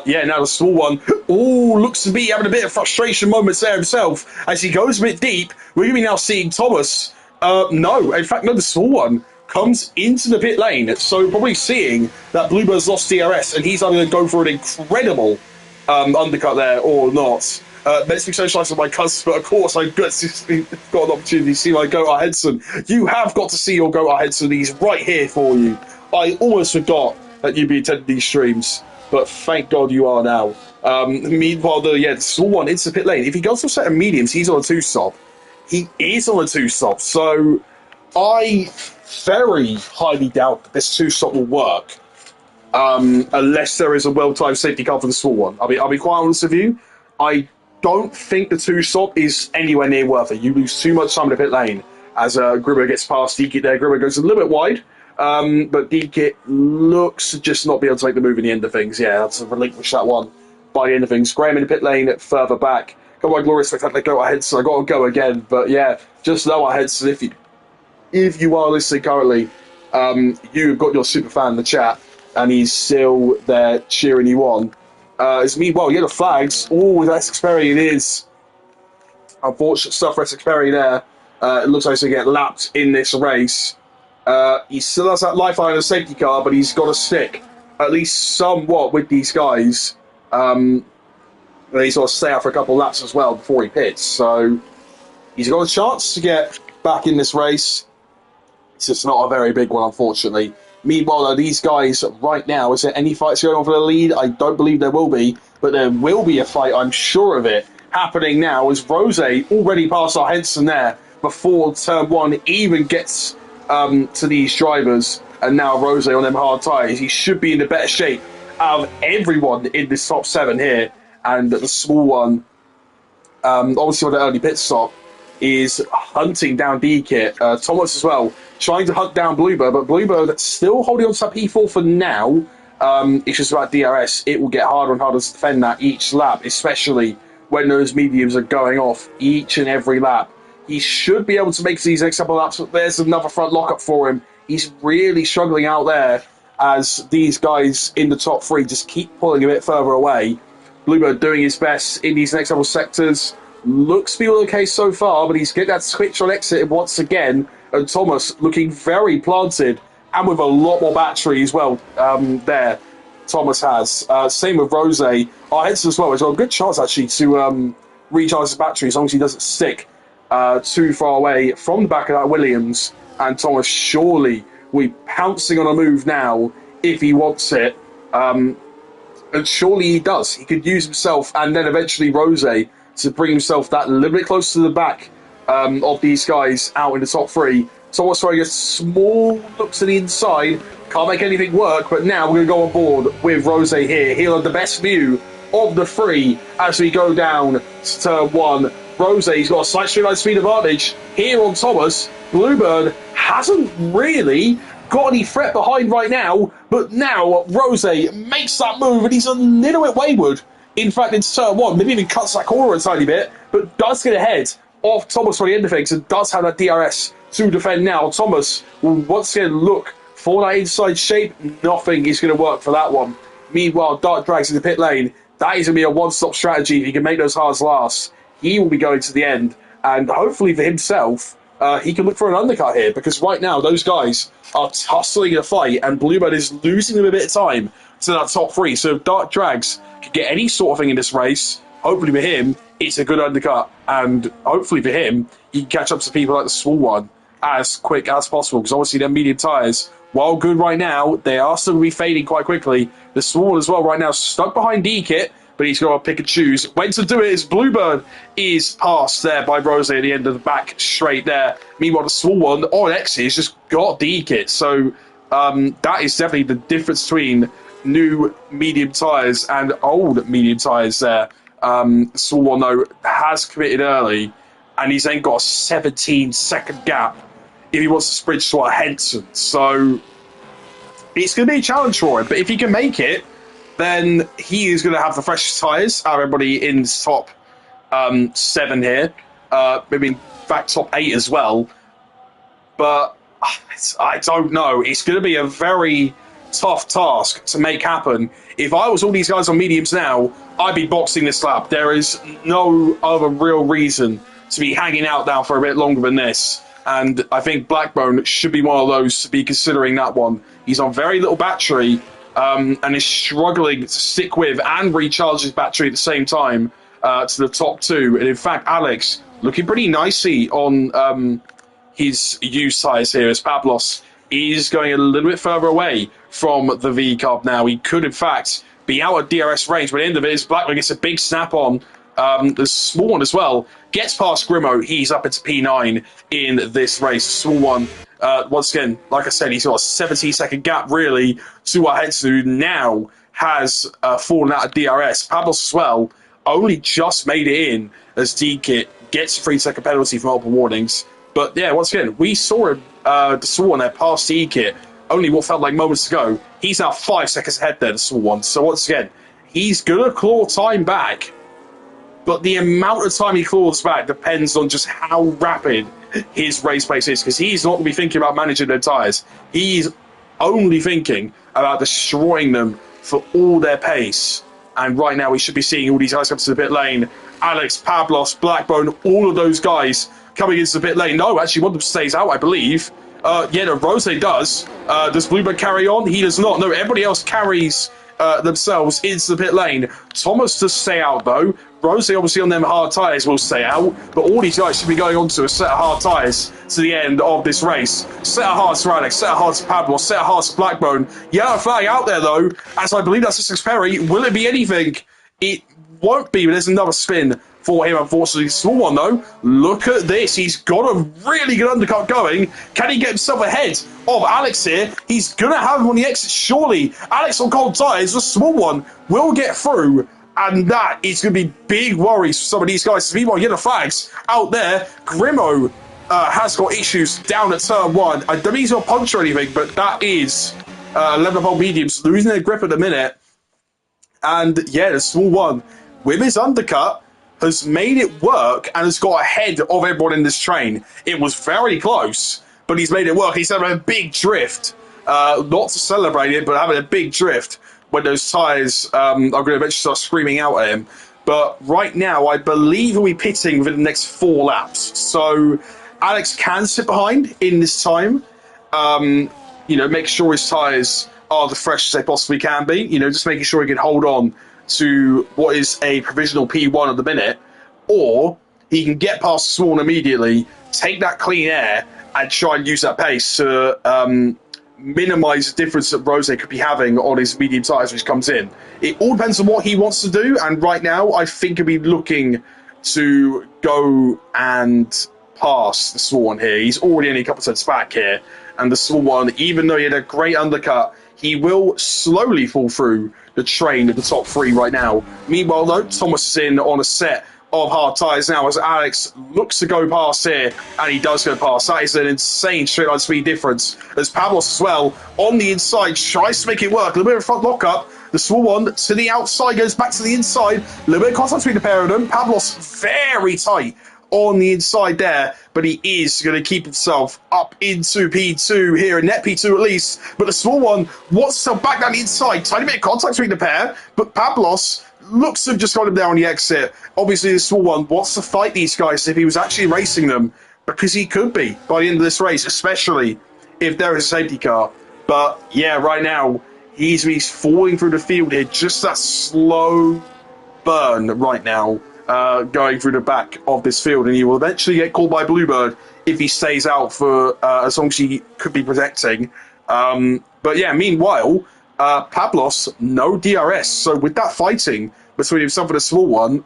yeah, now the small one, looks to be having a bit of frustration moments there himself as he goes a bit deep. We're going to be now seeing Thomas. No, in fact, no, the small one comes into the pit lane. So probably seeing that Bluebird's lost DRS and he's either going to go for an incredible undercut there or not. Let's be socialised with my cousins, but of course I've got an opportunity to see my Goat Henson. You have got to see your Goat Henson. He's right here for you. I almost forgot that you'd be attending these streams, but thank God you are now. Meanwhile, the small one into the pit lane. If he goes for a set of mediums, he's on a two-stop. He is on a two-stop, so I very highly doubt that this two-stop will work. Unless there is a well-timed safety car for the small one. I'll be quite honest with you. I don't think the two-stop is anywhere near worth it. You lose too much time in the pit lane as Gribber gets past Dekit there. Gribber goes a little bit wide, but Dekit looks to just not be able to make the move in the end of things. Yeah, that's a relinquish that one by the end of things. Graham in the pit lane further back. Come on, Glorious Spectacular, go ahead, so I got to go again. But yeah, just know ahead, so if you are listening currently, you've got your super fan in the chat, and he's still there cheering you on. It's meanwhile, the flags. Oh, that's Xperi, it is. Unfortunate stuff for Xperi there. It looks like he's going to get lapped in this race. He still has that lifeline of the safety car, but he's got to stick at least somewhat with these guys. And he's got to stay out for a couple of laps as well before he pits. So he's got a chance to get back in this race. It's just not a very big one, unfortunately. Meanwhile, these guys right now, is there any fights going on for the lead? I don't believe there will be, but there will be a fight, I'm sure of it, happening now as Rose already passed our Henson there before turn one even gets to these drivers, and now Rose on them hard tyres. He should be in the better shape out of everyone in this top seven here, and the small one, obviously with the early pit stop, is hunting down D-Kit. Thomas as well, trying to hunt down Bluebird, but Bluebird still holding on to that P4 for now. It's just about DRS. It will get harder and harder to defend that each lap, especially when those mediums are going off each and every lap. He should be able to make these next couple of laps, but there's another front lockup for him. He's really struggling out there as these guys in the top three just keep pulling a bit further away. Bluebird doing his best in these next couple sectors. Looks to be okay so far, but he's getting that switch on exit once again. And Thomas looking very planted and with a lot more battery as well there. Thomas has. Same with Rose. Our heads as well. He's got a good chance actually to recharge his battery as long as he doesn't stick too far away from the back of that Williams. And Thomas surely will be pouncing on a move now if he wants it. And surely he does. He could use himself and then eventually Rose to bring himself that little bit closer to the back of these guys out in the top three. Thomas throwing a small look to the inside. Can't make anything work, but now we're going to go on board with Rose here. He'll have the best view of the three as we go down to turn one. Rose's got a slight straight line speed advantage here on Thomas. Bluebird hasn't really got any threat behind right now, but now Rose makes that move and he's a little bit wayward. In fact, in turn one, maybe even cuts that corner a tiny bit, but does get ahead of Thomas for the end of things and does have that DRS to defend now. Thomas will once again look for that inside shape. Nothing is going to work for that one. Meanwhile, Dark Drags in the pit lane. That is going to be a one-stop strategy. If he can make those hards last, he will be going to the end. And hopefully for himself, he can look for an undercut here, because right now those guys are tussling in a fight and Bluebird is losing them a bit of time to that top three. So if Dark Drags can get any sort of thing in this race, hopefully for him, it's a good undercut. And hopefully for him, he can catch up to people like the small one as quick as possible, because obviously their medium tyres, while good right now, they are still going to be fading quite quickly. The small one as well right now stuck behind D-Kit, but he's got to pick and choose when to do it. As Bluebird is passed there by Rose at the end of the back straight there. Meanwhile, the small one on exit has just got D-Kit. So That is definitely the difference between new medium tyres and old medium tyres there. Small one, though, has committed early, and he's then got a 17-second gap if he wants to sprint to Henson. So it's going to be a challenge for him. But if he can make it, then he is going to have the freshest tyres out of everybody in the top 7 here. Maybe in fact top 8 as well. But I don't know. It's going to be a very tough task to make happen. If I was all these guys on mediums now, I'd be boxing this lap. There is no other real reason to be hanging out now for a bit longer than this. And I think Blackbone should be one of those to be considering that one. He's on very little battery and is struggling to stick with and recharge his battery at the same time to the top 2. And in fact, Alex looking pretty nicely on his used tyres here as Pablos is going a little bit further away from the V-Cub now. He could, in fact, be out of DRS range, but at the end of it is Blackbone gets a big snap on. The small one as well gets past Grimo. He's up into P9 in this race. Small one, once again, like I said, he's got a 17-second gap really to Henson, who now has fallen out of DRS. Pablos as well only just made it in as D-Kit gets a 3-second penalty for multiple warnings. But yeah, once again, we saw him, the small one there past D-Kit only what felt like moments ago. He's now 5 seconds ahead there, the small one. So once again, he's going to claw time back. But the amount of time he claws back depends on just how rapid his race pace is, because he's not going to be thinking about managing their tyres. He's only thinking about destroying them for all their pace. And right now we should be seeing all these guys come to the pit lane. Alex, Pablos, Blackbone, all of those guys coming into the pit lane. No, actually one of them stays out, I believe. Yeah, no, Rose does. Does Bluebird carry on? He does not. No, everybody else carries themselves into the pit lane. Thomas does stay out, though. Rose, obviously on them hard tyres, will stay out. But all these guys should be going on to a set of hard tyres to the end of this race. Set of hards for Alex, set of hards for Pablo, set of hards for Blackbone. Yellow flag out there, though, as I believe that's Sussex Perry. Will it be anything? It won't be, but there's another spin for him, unfortunately. Small one, though. Look at this. He's got a really good undercut going. Can he get himself ahead of Alex here? He's going to have him on the exit, surely. Alex on cold tyres, the small one, will get through. And that is going to be big worries for some of these guys. Meanwhile, yellow flags out there. Grimo has got issues down at turn 1. I don't mean he's not punch or anything, but that is 11-hole mediums losing their grip at the minute. And yeah, the small one, with his undercut, has made it work and has got ahead of everyone in this train. It was very close, but he's made it work. He's having a big drift. Not to celebrate it, but having a big drift when those tyres are going to eventually start screaming out at him. But right now, I believe he'll be pitting within the next 4 laps. So Alex can sit behind in this time. Make sure his tyres are the freshest they possibly can be. Just making sure he can hold on to what is a provisional P1 at the minute. Or he can get past the small one immediately, take that clean air, and try and use that pace to minimise the difference that Rose could be having on his medium tyres which comes in. It all depends on what he wants to do, and right now I think he'll be looking to go and pass the small one here. He's already only a couple of cents back here, and the small one, even though he had a great undercut, he will slowly fall through the train at the top 3 right now. Meanwhile, though, Thomas is in on a set of hard tyres now as Alex looks to go past here, and he does go past. That is an insane straight line speed difference. As Pablos as well on the inside tries to make it work. A little bit of a front lock up. The small one to the outside goes back to the inside. A little bit of contact between the pair of them. Pablos very tight on the inside there, but he is going to keep himself up into P2 here, in net P2 at least. But the small one wants to back down the inside. Tiny bit of contact between the pair, but Pablos looks to have just got him down the exit. Obviously, the small one wants to fight these guys if he was actually racing them, because he could be by the end of this race, especially if there is a safety car. But yeah, right now, he's falling through the field here. Just that slow burn right now, going through the back of this field, and he will eventually get caught by Bluebird if he stays out for as long as he could be protecting. But yeah, meanwhile, Pablos, no DRS. So with that fighting between himself and a small one,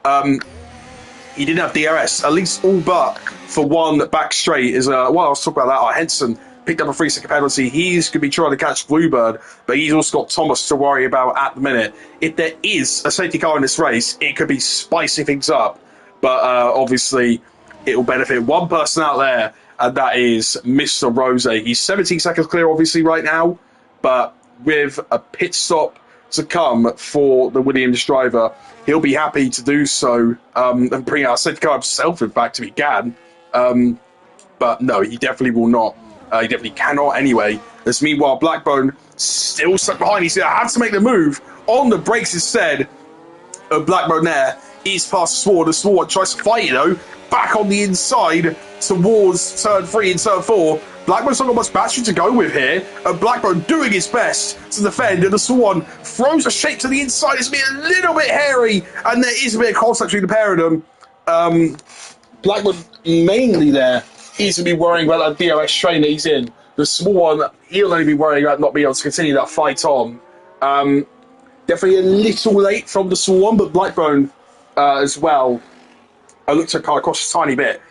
he didn't have DRS, at least all but for one back straight. Is I was talking about that. Henson picked up a 3-second penalty. He's going to be trying to catch Bluebird, but he's also got Thomas to worry about at the minute. If there is a safety car in this race, it could be spicing things up. But obviously, it will benefit one person out there, and that is Mr. Rose. He's 17 seconds clear, obviously, right now, but with a pit stop to come for the Williams driver, he'll be happy to do so and bring out a safety car himself, in fact, if he can. But no, he definitely will not. He definitely cannot anyway. As meanwhile, Blackbone still stuck behind. He's going to have to make the move on the brakes instead of Blackbone there. He's past Sword. The Sword tries to fight, back on the inside towards turn 3 and turn 4. Blackbone's not got much battery to go with here. And Blackbone doing his best to defend. And the Swan throws a shape to the inside. It's been a little bit hairy. And there is a bit of contact between the pair of them. Blackbone mainly there. He's going to be worrying about that DRS train that he's in. The Swan, he'll only be worrying about not being able to continue that fight on. Definitely a little late from the Swan, but Blackbone as well. I looked at car across a tiny bit.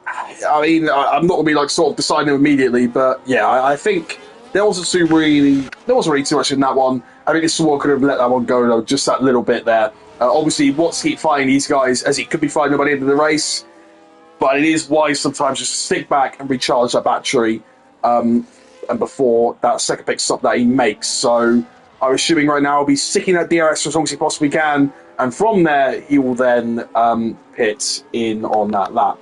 I'm not going to be sort of deciding immediately, but yeah, I think there wasn't really too much in that one. I think the Swan could have let that one go though, just that little bit there. Obviously, he wants to keep fighting these guys as he could be fighting them by the end of the race, but it is wise sometimes just to stick back and recharge that battery and before that second pit stop that he makes. So I'm assuming right now he'll be sticking that DRS for as long as he possibly can, and from there he will then pit in on that lap.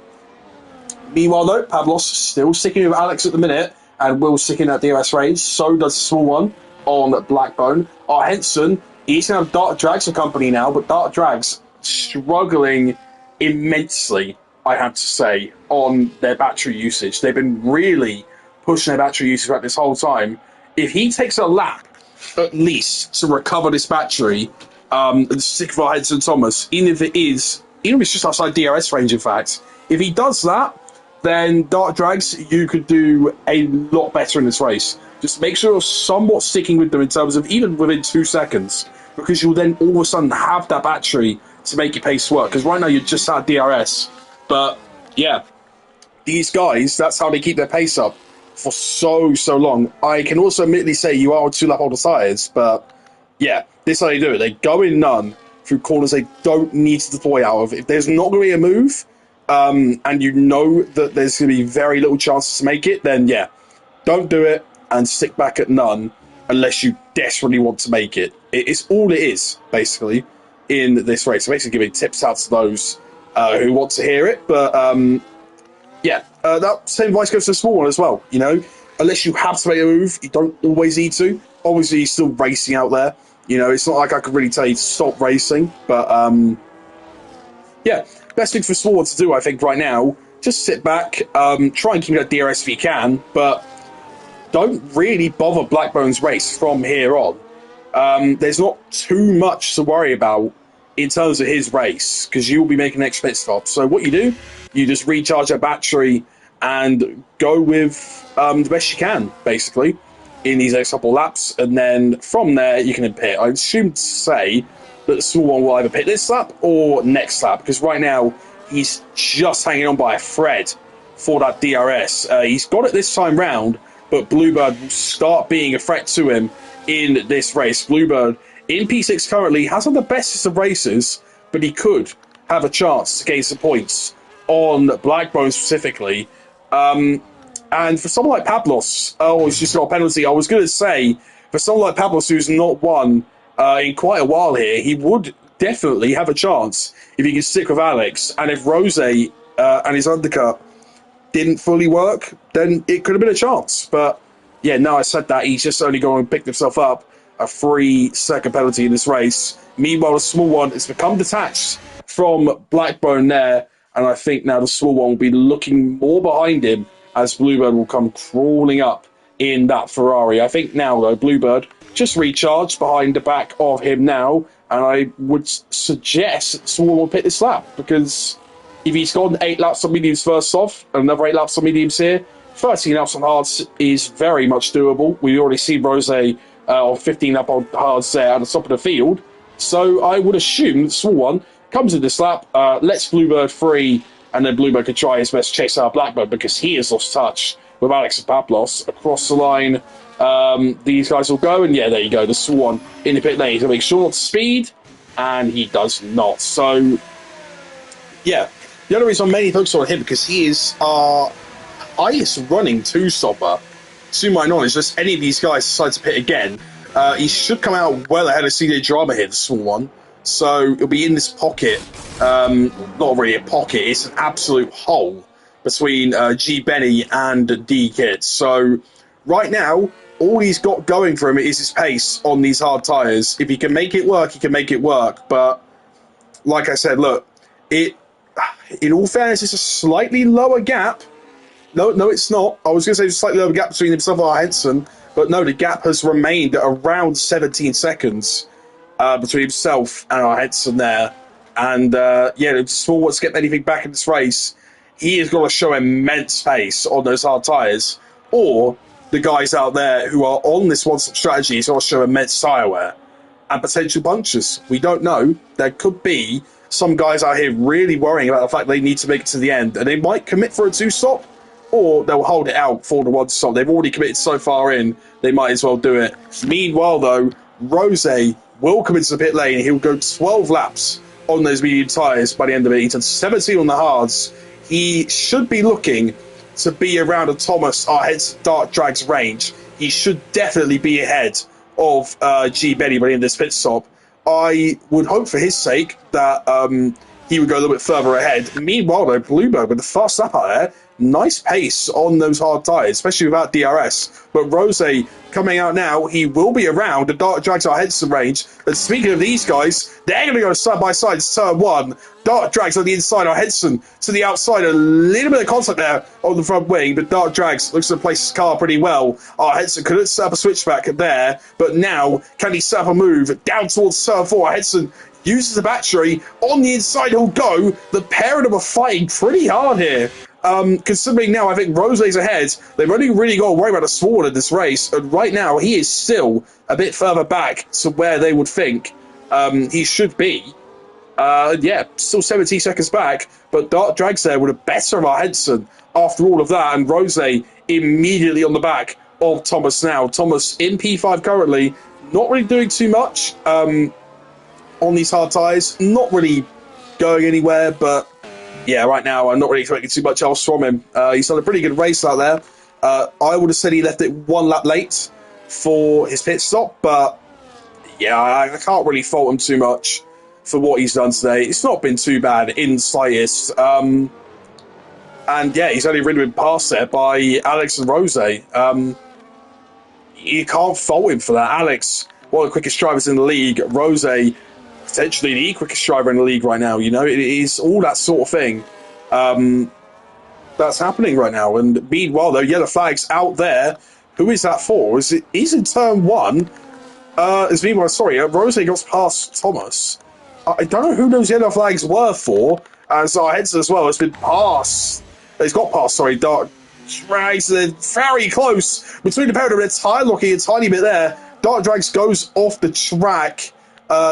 Meanwhile, though, Pavlos still sticking with Alex at the minute and will stick in that DRS range. So does the small one on Blackbone. Our Henson, he's going to have Dart Drags for company now, but Dart Drags struggling immensely, I have to say, on their battery usage. They've been really pushing their battery usage throughout this whole time. If he takes a lap, at least, to recover this battery, and stick for Henson Thomas, even if it's just outside DRS range, in fact, if he does that, then Dart Drags, you could do a lot better in this race. Just make sure you're somewhat sticking with them in terms of even within 2 seconds, because you'll then all of a sudden have that battery to make your pace work. Because right now you're just at DRS. But yeah, these guys, that's how they keep their pace up for so long. I can also admittedly say you are on 2 lap older tyres, but yeah, this is how they do it. They go in none through corners they don't need to deploy out of. If there's not going to be a move, and you know that there's going to be very little chances to make it, then yeah, don't do it and stick back at none unless you desperately want to make it. It's all it is, basically, in this race. So basically giving tips out to those who want to hear it. But yeah, that same advice goes to the small one as well. Unless you have to make a move, you don't always need to. Obviously, you're still racing out there. It's not like I could really tell you to stop racing, but yeah, best thing for Sword to do, I think, right now, just sit back, try and keep that DRS if you can, but don't really bother Blackbone's race from here on. There's not too much to worry about in terms of his race, because you'll be making an extra pit stop. So what you do, you just recharge that battery and go with the best you can, basically, in these next couple of laps, and then from there you can pit. I assume to say that the small one will either pit this lap or next lap, because right now he's just hanging on by a thread for that DRS. He's got it this time round, but Bluebird will start being a threat to him in this race. Bluebird in P6 currently hasn't the bestest of races, but he could have a chance to gain some points on Blackbone specifically. And for someone like Pablos, he's just got a penalty. I was going to say, for someone like Pablos who's not won in quite a while here, he would definitely have a chance if he can stick with Alex. And if Rose and his undercut didn't fully work, then it could have been a chance. But yeah, no, I said that. He's just only going and picked himself up a 3-second penalty in this race. Meanwhile, the small one has become detached from Blackbone there. And I think now the small one will be looking more behind him as Bluebird will come crawling up in that Ferrari. I think now, though, Bluebird just recharged behind the back of him now, and I would suggest Swarm will pit this lap, because if he's gone 8 laps on mediums first off, and another 8 laps on mediums here, 13 laps on hards is very much doable. We've already seen Rose on 15 lap on hards there at the top of the field, so I would assume Swarm one comes in this lap, lets Bluebird free, and then Bluebird could try his best to chase out Blackbird, because he has lost touch with Alex and Pablos across the line. These guys will go, and yeah, there you go. The Swan in the pit lane. He's going to make sure not to speed, and he does not. So, yeah, the only reason I'm mainly focused on him because he is our highest running two-stopper. To my knowledge, unless any of these guys decide to pit again, he should come out well ahead of CJ Drama here, the small one. So it'll be in this pocket. Not really a pocket, it's an absolute hole between G Benny and D Kid. So right now, all he's got going for him is his pace on these hard tyres. If he can make it work, he can make it work. But like I said, look, in all fairness, it's a slightly lower gap. No, it's not. I was going to say there's a slightly lower gap between himself and Henson, but no, the gap has remained at around 17 seconds between himself and Henson there. And yeah, it's small wants to get anything back in this race. He has got to show immense pace on those hard tyres, or the guys out there who are on this one-stop strategy has got to show immense tyre wear and potential punctures. We don't know. There could be some guys out here really worrying about the fact they need to make it to the end, and they might commit for a two-stop, or they'll hold it out for the one stop. They've already committed so far in, they might as well do it. Meanwhile, though, Rose will come into the pit lane. He'll go 12 laps on those medium tyres by the end of it. He's done 17 on the hards. He should be looking to be around a Thomas Arhead's Dark Drag's range. He should definitely be ahead of G Benny by the end of this pit stop. I would hope for his sake that he would go a little bit further ahead. Meanwhile, though, Bluebird with the fast lap out there, nice pace on those hard tyres, especially without DRS. But Rose coming out now, he will be around the Dark Drags are Henson range. And speaking of these guys, they're going to go side by side. It's turn one. Dark Drags on the inside are Henson to the outside. A little bit of contact there on the front wing, but Dark Drags looks to place his car pretty well. Henson couldn't set up a switchback there, but now can he set up a move down towards turn four? Henson uses the battery on the inside. He'll go. The pair of them are fighting pretty hard here. Considering now, I think Rose's ahead. They've only really got to worry about a Sword in this race, and right now he is still a bit further back to where they would think he should be. Yeah, still 17 seconds back, but Dark Drags there with a better of our Henson after all of that, and Rose immediately on the back of Thomas now. Thomas in P5 currently, not really doing too much on these hard tyres, not really going anywhere, but yeah, right now I'm not really expecting too much else from him. He's done a pretty good race out there. I would have said he left it one lap late for his pit stop, but yeah, I can't really fault him too much for what he's done today. It's not been too bad in the slightest. And yeah, he's only really been passed there by Alex and Rose. You can't fault him for that. Alex, one of the quickest drivers in the league. Rose, potentially the quickest driver in the league right now. You know, it is all that sort of thing that's happening right now. And meanwhile, though, yellow flags out there. Who is that for? He's in turn one. Meanwhile, sorry, Rose got past Thomas. I don't know who those yellow flags were for. As our heads as well has been passed. He's got past, sorry, Dark Drags. They're very close between the pair of them. They're tie locking a tiny bit there. Dark Drags goes off the track.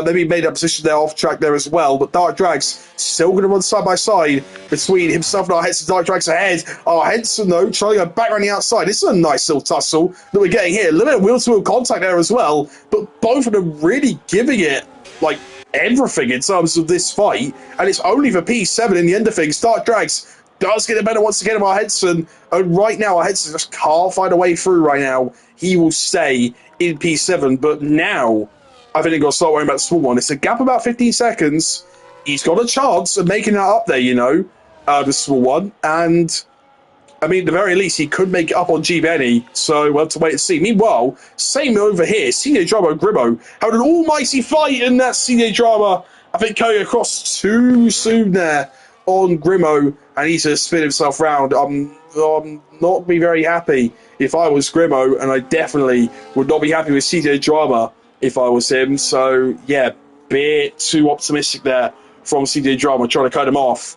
Maybe made a position there off track there as well, but Dark Drags still going to run side by side between himself and our Henson. Dark Drags ahead. Our Henson, though, trying to go back around the outside. This is a nice little tussle that we're getting here. A little bit of wheel-to-wheel contact there as well, but both of them really giving it, like, everything in terms of this fight, and it's only for P7 in the end of things. Dark Drags does get the better once again of our Henson, and right now our Henson just can't find a way through right now. He will stay in P7, but now I think they've got to start worrying about the small one. It's a gap about 15 seconds. He's got a chance of making that up there, you know, the small one. And, I mean, at the very least, he could make it up on G Benny. So we'll have to wait and see. Meanwhile, same over here. CJ Drama and Grimo had an almighty fight in that CJ Drama. I think going across too soon there on Grimo. And he's to spin himself round. I'm not be very happy if I was Grimo. And I definitely would not be happy with CJ Drama if I was him. So, yeah, bit too optimistic there from CJ Drama, trying to cut him off.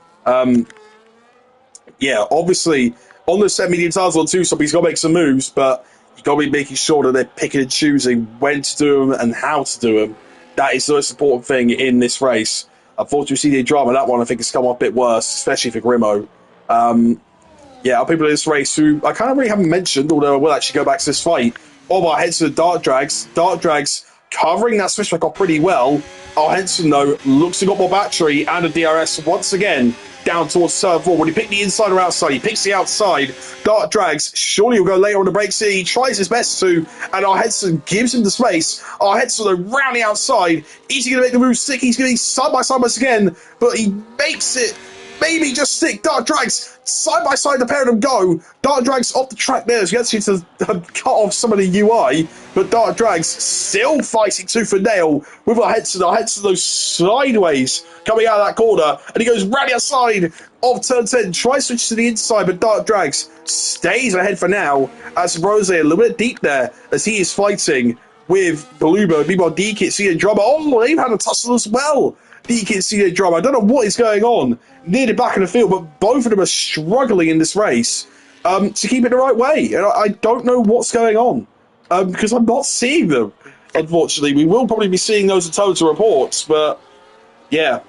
Yeah, obviously, on the set medium tires on two stop, he's got to make some moves, but you've got to be making sure that they're picking and choosing when to do them and how to do them. That is the most important thing in this race. Unfortunately, CJ Drama, that one I think has come off a bit worse, especially for Grimo. Yeah, our people in this race who I kind of really haven't mentioned, although I will actually go back to this fight. All our heads to the Dark Drags. Dark Drags covering that switch back off pretty well. Our Henson, though, looks to got more battery and a DRS once again down towards turn 4. When he pick the inside or outside, he picks the outside. Dark Drags, surely will go later on the brakes. He tries his best to, and our Henson gives him the space. Our Henson, though, round the outside. Is he going to make the move stick? He's going to be side by side once again, but he makes it. Maybe just stick. Dark Drags side by side, the pair of them go. Dark Drags off the track there as he gets you to cut off some of the UI, but Dark Drags still fighting tooth and nail with our Henson. Our Henson goes sideways coming out of that corner, and he goes round the outside of turn 10. Tries to switch to the inside, but Dark Drags stays ahead for now as Rose a little bit deep there as he is fighting with Bluebird. Meanwhile, DKit, see a drama. Oh, they've had a tussle as well. DKit, see a drama. I don't know what is going on near the back of the field, but both of them are struggling in this race to keep it the right way. And I don't know what's going on because I'm not seeing them, unfortunately. We will probably be seeing those in total reports, but yeah,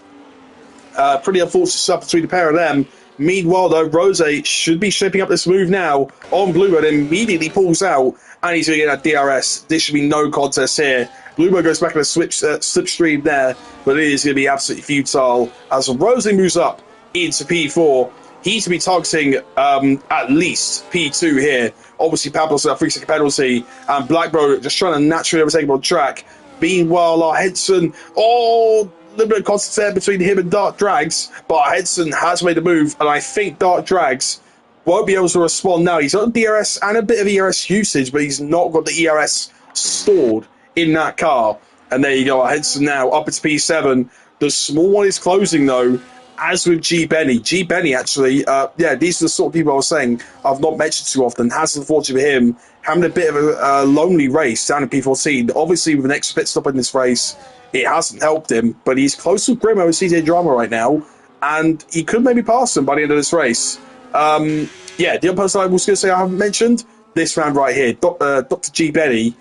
pretty unfortunate stuff between the pair of them. Meanwhile, though, Rose should be shaping up this move now on Bluebird, immediately pulls out, and he's going to get that DRS. This should be no contest here. Bluebird goes back in a slipstream there, but it is going to be absolutely futile as Rose moves up into P4. He's going to be targeting at least P2 here. Obviously, Pablo's a 3-second penalty, and Blackbro just trying to naturally overtake him on track. Meanwhile, our Henson, a little bit of contest there between him and Dark Drags, but our Henson has made a move, and I think Dark Drags won't be able to respond now. He's got DRS and a bit of ERS usage, but he's not got the ERS stored in that car. And there you go, our Henson now up into P7. The small one is closing, though, as with G. Benny. G. Benny, actually, these are the sort of people I was saying I've not mentioned too often. Has, unfortunately, for him, having a bit of a lonely race down in P14. Obviously, with an extra pit stop in this race, it hasn't helped him, but he's close to Grimo and CJ Drama right now, and he could maybe pass him by the end of this race. The other person I was going to say I haven't mentioned, this round right here, Dr. G. Benny,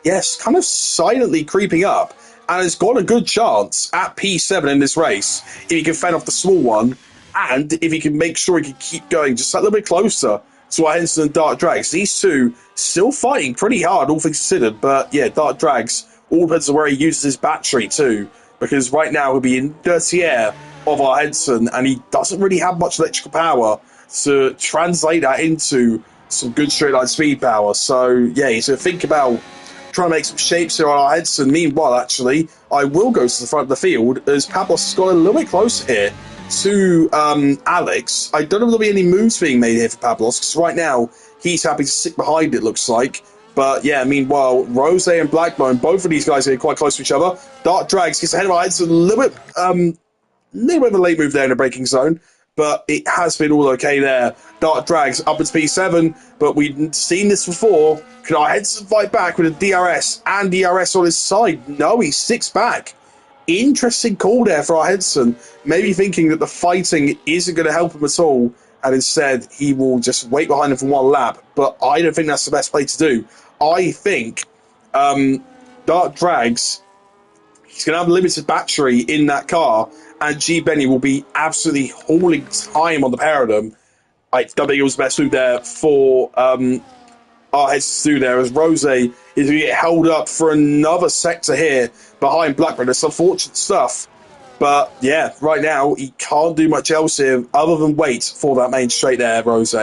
yes, kind of silently creeping up, and has got a good chance at P7 in this race if he can fend off the small one, and if he can make sure he can keep going just a little bit closer to our Henson and Dark Drags. These two still fighting pretty hard, all things considered, but yeah, Dark Drags, all depends on where he uses his battery too, because right now he'll be in dirty air of our Henson, and he doesn't really have much electrical power to translate that into some good straight line speed power. So yeah, he's going to think about trying to make some shapes here on our Henson. Meanwhile, actually, I will go to the front of the field as Pablos has got a little bit closer here to Alex. I don't know if there'll be any moves being made here for Pablos, because right now he's happy to sit behind, it looks like. But yeah, meanwhile, Rose and Blackbone, both of these guys are quite close to each other. Dark Drags gets ahead of our Henson, a little bit of a late move there in the braking zone, but it has been all okay there. Dark Drags up into P7, but we've seen this before. Can our Henson fight back with a DRS and DRS on his side? No, he sticks back. Interesting call there for our Henson. Maybe thinking that the fighting isn't going to help him at all, and instead he will just wait behind him for one lap. But I don't think that's the best play to do. I think Dark Drags, he's going to have limited battery in that car, and G. Benny will be absolutely hauling time on the pair of them. I don't think it was the best move there for our heads to do there, as Rose is going to get held up for another sector here behind Blackburn. It's unfortunate stuff, but yeah, right now he can't do much else here other than wait for that main straight there, Rose.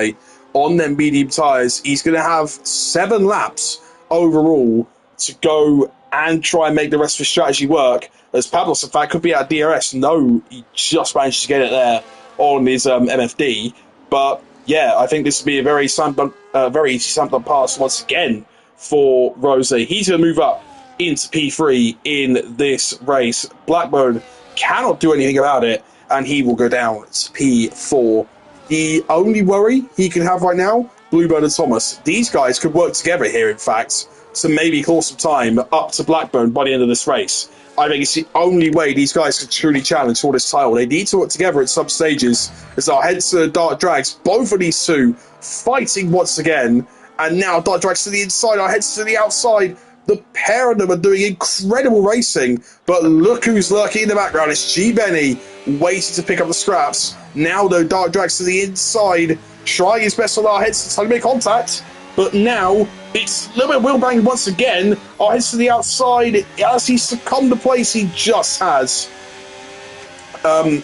On them medium tyres, he's going to have 7 laps overall to go and try and make the rest of his strategy work, as Pablos, in fact, could be at DRS. No, he just managed to get it there on his MFD. But yeah, I think this would be a very easy slammed up pass once again for Rose. He's going to move up into P3 in this race. Blackbone cannot do anything about it, and he will go down to P4. The only worry he can have right now, Bluebird and Thomas, these guys could work together here, in fact, to maybe claw some time up to Blackbone by the end of this race. I think it's the only way these guys can truly challenge for this title. They need to work together at some stages, as our Henson and Dark Drags, both of these two, fighting once again. And now Dark Drags to the inside, our Henson to the outside. The pair of them are doing incredible racing, but look who's lurking in the background. It's G Benny waiting to pick up the scraps. Now, though, Dark drags to the inside, trying his best on our heads to make contact. But now it's a little bit wheelbang once again. Our heads to the outside as he succumbed to place he just has.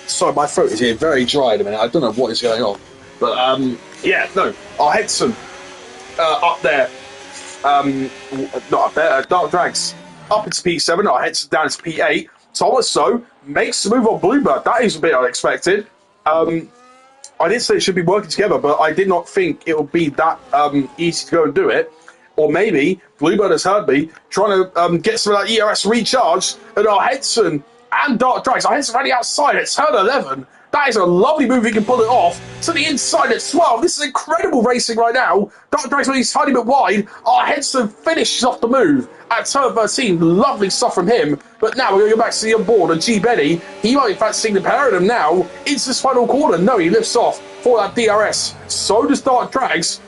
Sorry, my throat is here very dry at a minute. I don't know what is going on. But, yeah, no. Our Hedson up there. Not up there. Dark Drags up into P7. Our Hedson down into P8. Thomas, so, makes the move on Bluebird. That is a bit unexpected. I did say it should be working together, but I did not think it would be that easy to go and do it. Or maybe Bluebird has heard me trying to get some of that ERS recharge, and our Hedson and Dark Drags. Our Hedson already outside at turn 11. That is a lovely move. He can pull it off to the inside at 12. This is incredible racing right now. Dark Drags only tiny bit wide. Our Hedson finishes off the move at turn 13. Lovely stuff from him. But now we're going to go back to the onboard. And G Benny, he might in fact see the pair of them now into this final corner. No, he lifts off for that DRS. So does Dark Drags.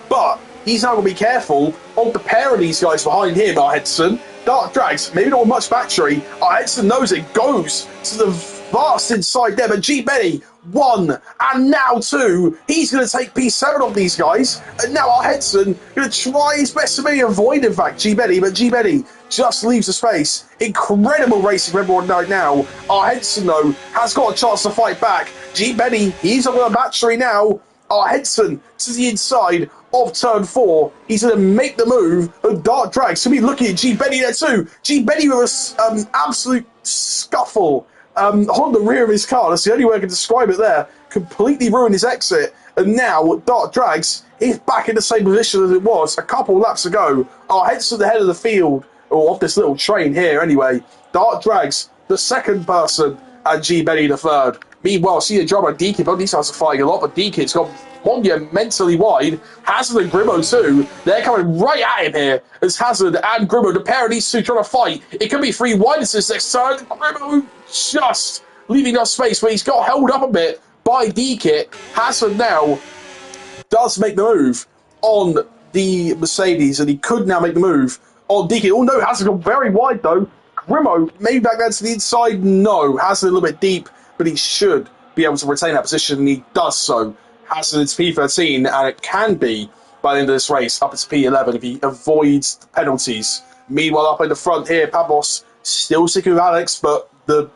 But he's now going to be careful of the pair of these guys behind him, our Hedson. Dark Drags, maybe not much battery. Our Hedson knows it goes to the vast inside there, but G Benny, 1, and now 2. He's going to take P7 on these guys, and now our Hedson going to try his best to maybe avoid, in fact, G Benny, but G Benny just leaves the space. Incredible racing for everyone right now. Our Hedson, though, has got a chance to fight back. G Benny, he's on a battery now. Our Hedson to the inside of turn 4. He's going to make the move, and Dark Drags to be looking at G Benny there too. G Benny with an absolute scuffle on the rear of his car. That's the only way I can describe it there. Completely ruined his exit. And now Dark Drags is back in the same position as it was a couple laps ago. Our heads to the head of the field, or of this little train here anyway. Dark Drags, the second person, and G Benny the third. Meanwhile, see the job on DK, but these guys are fighting a lot, but DK's got monumentally wide. Hazard and Grimo too. They're coming right at him here as Hazard and Grimo, the pair of these two trying to fight. It could be 3 wide this next turn. Grimo just leaving us space, but he's got held up a bit by DK. Hazard now does make the move on the Mercedes, and he could now make the move on DK. Oh no, Hazard got very wide though. Grimo maybe back down to the inside. No, Hazard a little bit deep, but he should be able to retain that position, and he does so. Hazard it's P13, and it can be by the end of this race up to P11 if he avoids the penalties. Meanwhile, up in the front here, Pablos still sticking with Alex, but the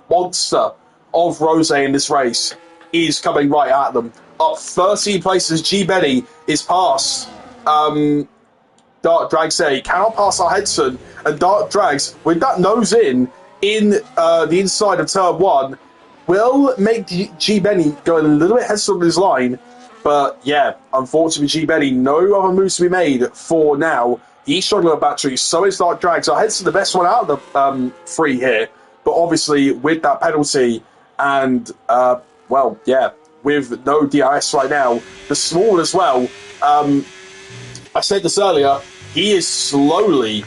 monster of Rose in this race is coming right at them. Up 13 places, G Benny is past Dark Drags there. He cannot pass our Hedson, and Dark Drags, with that nose in the inside of turn 1, will make G Benny go a little bit headstrong on his line. But yeah, unfortunately, G Benny, no other moves to be made for now. He's struggling with batteries, so is Dark Drags. Our Hedson the best one out of the 3 here. But obviously, with that penalty and, well, yeah, with no DRS right now, the small as well, I said this earlier, he is slowly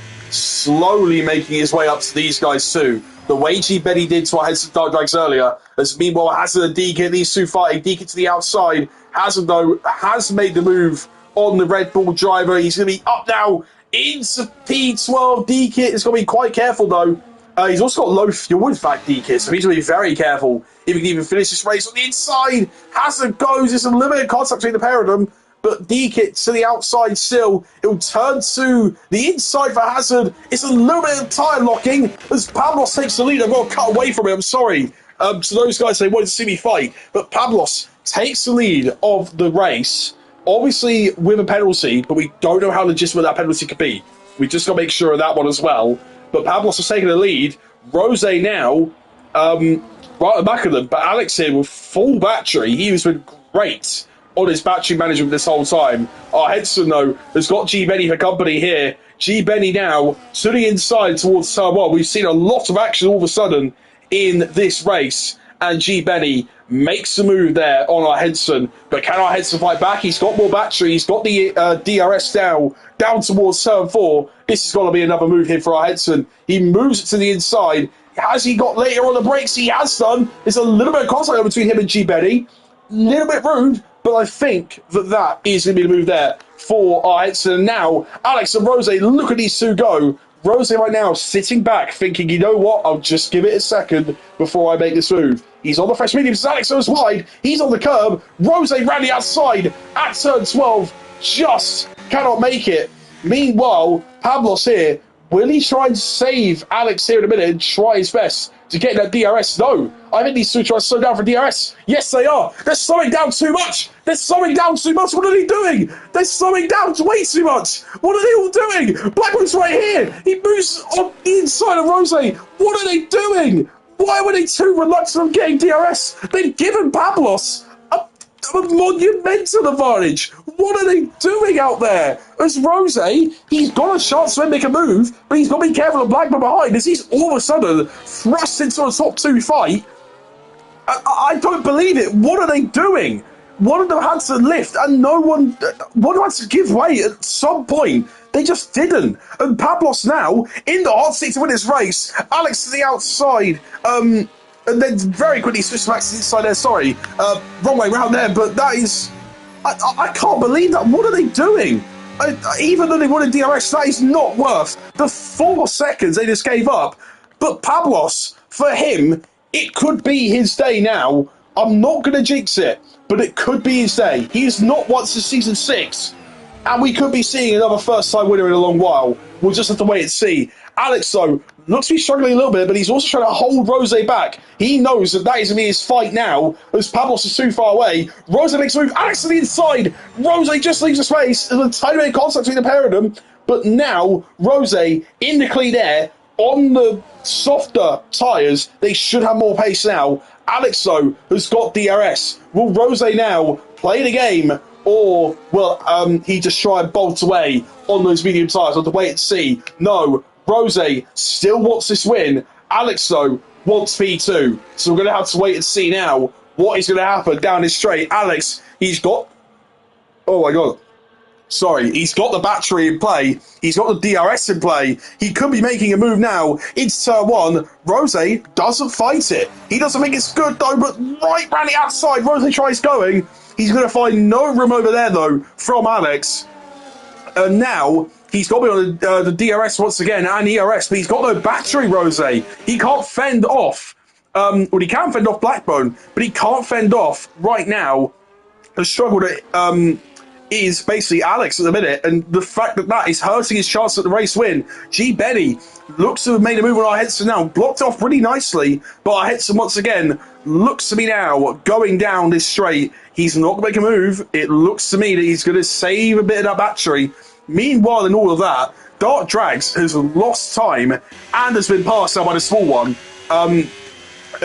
making his way up to these guys too. The way G Benny did to our Hedson Dark Drags earlier, as meanwhile Hazard and DK, these two fighting, DK to the outside. Hazard, though, has made the move on the Red Bull driver. He's going to be up now into P12. DK is going to be quite careful, though. He's also got low fuel, in fact, DK, so he's going to be very careful if he can even finish this race on the inside. Hazard goes, there's a limited contact between the pair of them, but DK to the outside still. It'll turn to the inside for Hazard. It's a little bit of tyre locking as Pablos takes the lead. I've got to cut away from it, I'm sorry. So those guys, they wanted to see me fight, but Pablos takes the lead of the race, obviously with a penalty, but we don't know how legitimate that penalty could be. We just got to make sure of that one as well. But Pablos has taken the lead. Rose now right at the back of them, but Alex here with full battery. He has been great on his battery management this whole time. Our Hedson, though, has got G Benny for company here. G Benny now to the inside towards turn 1. We've seen a lot of action all of a sudden in this race, and G Benny makes the move there on our Hedson. But can our Hedson fight back? He's got more battery. He's got the DRS down towards turn 4. This is going to be another move here for our Hedson. He moves it to the inside. Has he got later on the brakes? He has done. There's a little bit of contact between him and G Benny. A little bit rude, but I think that is going to be the move there for our Henson. Now, Alex and Rose, look at these two go. Rose right now sitting back, thinking, you know what, I'll just give it a second before I make this move. He's on the fresh medium, Alex goes wide, he's on the curb, Rose ran the outside at turn 12, just cannot make it. Meanwhile, Pavlos here, will he try and save Alex here in a minute and try his best to get that DRS? No. I think these two try to slow down for DRS. Yes, they are. They're slowing down too much. They're slowing down too much. What are they doing? They're slowing down way too much. What are they all doing? Blackman's right here. He moves on the inside of Rose. What are they doing? Why were they too reluctant on getting DRS? They've given Pavlos a monumental advantage. What are they doing out there? As Rose, he's got a chance to make a move, but he's got to be careful of Blackman behind as he's all of a sudden thrust into a top two fight. I don't believe it. What are they doing? One of them had to lift, and one had to give way at some point. They just didn't. And Pavlos now in the hot seat to win this race. Alex to the outside. And then very quickly switch back to the inside there. Sorry, wrong way round there. But that is, I can't believe that. What are they doing? Even though they wanted DRS, that is not worth the 4 seconds they just gave up. But Pavlos, for him, it could be his day now. I'm not going to jinx it, but it could be his day. He is not once in season 6, and we could be seeing another first-time winner in a long while. We'll just have to wait and see. Alex, though, looks to be struggling a little bit, but he's also trying to hold Rose back. He knows that is going to be his fight now, as Pavlos is too far away. Rose makes a move. Alex to the inside. Rose just leaves the space. There's a tiny bit of contact between the pair of them. But now, Rose in the clean air, on the softer tyres. They should have more pace now. Alex, though, has got DRS. Will Rose now play the game, or will he just try and bolt away on those medium tyres? We'll have to wait and see. No, Rose still wants this win. Alex, though, wants P2. So we're going to have to wait and see now what is going to happen down this straight. Alex, he's got... Oh, my God. Sorry, he's got the battery in play. He's got the DRS in play. He could be making a move now into turn 1. Rose doesn't fight it. He doesn't think it's good, though, but right round the outside, Rose tries going. He's going to find no room over there, though, from Alex. And now... he's got to be on the DRS once again, and ERS, but he's got no battery, Rose. He can't fend off, well, he can fend off Blackbone, but he can't fend off, right now, the struggle that is basically Alex at the minute, and the fact that is hurting his chance at the race win. G. Benny looks to have made a move on our Henson now, blocked off pretty nicely, but our Henson once again looks to be now going down this straight. He's not going to make a move. It looks to me that he's going to save a bit of that battery. Meanwhile, in all of that, Dark Drags has lost time and has been passed out by the small one. And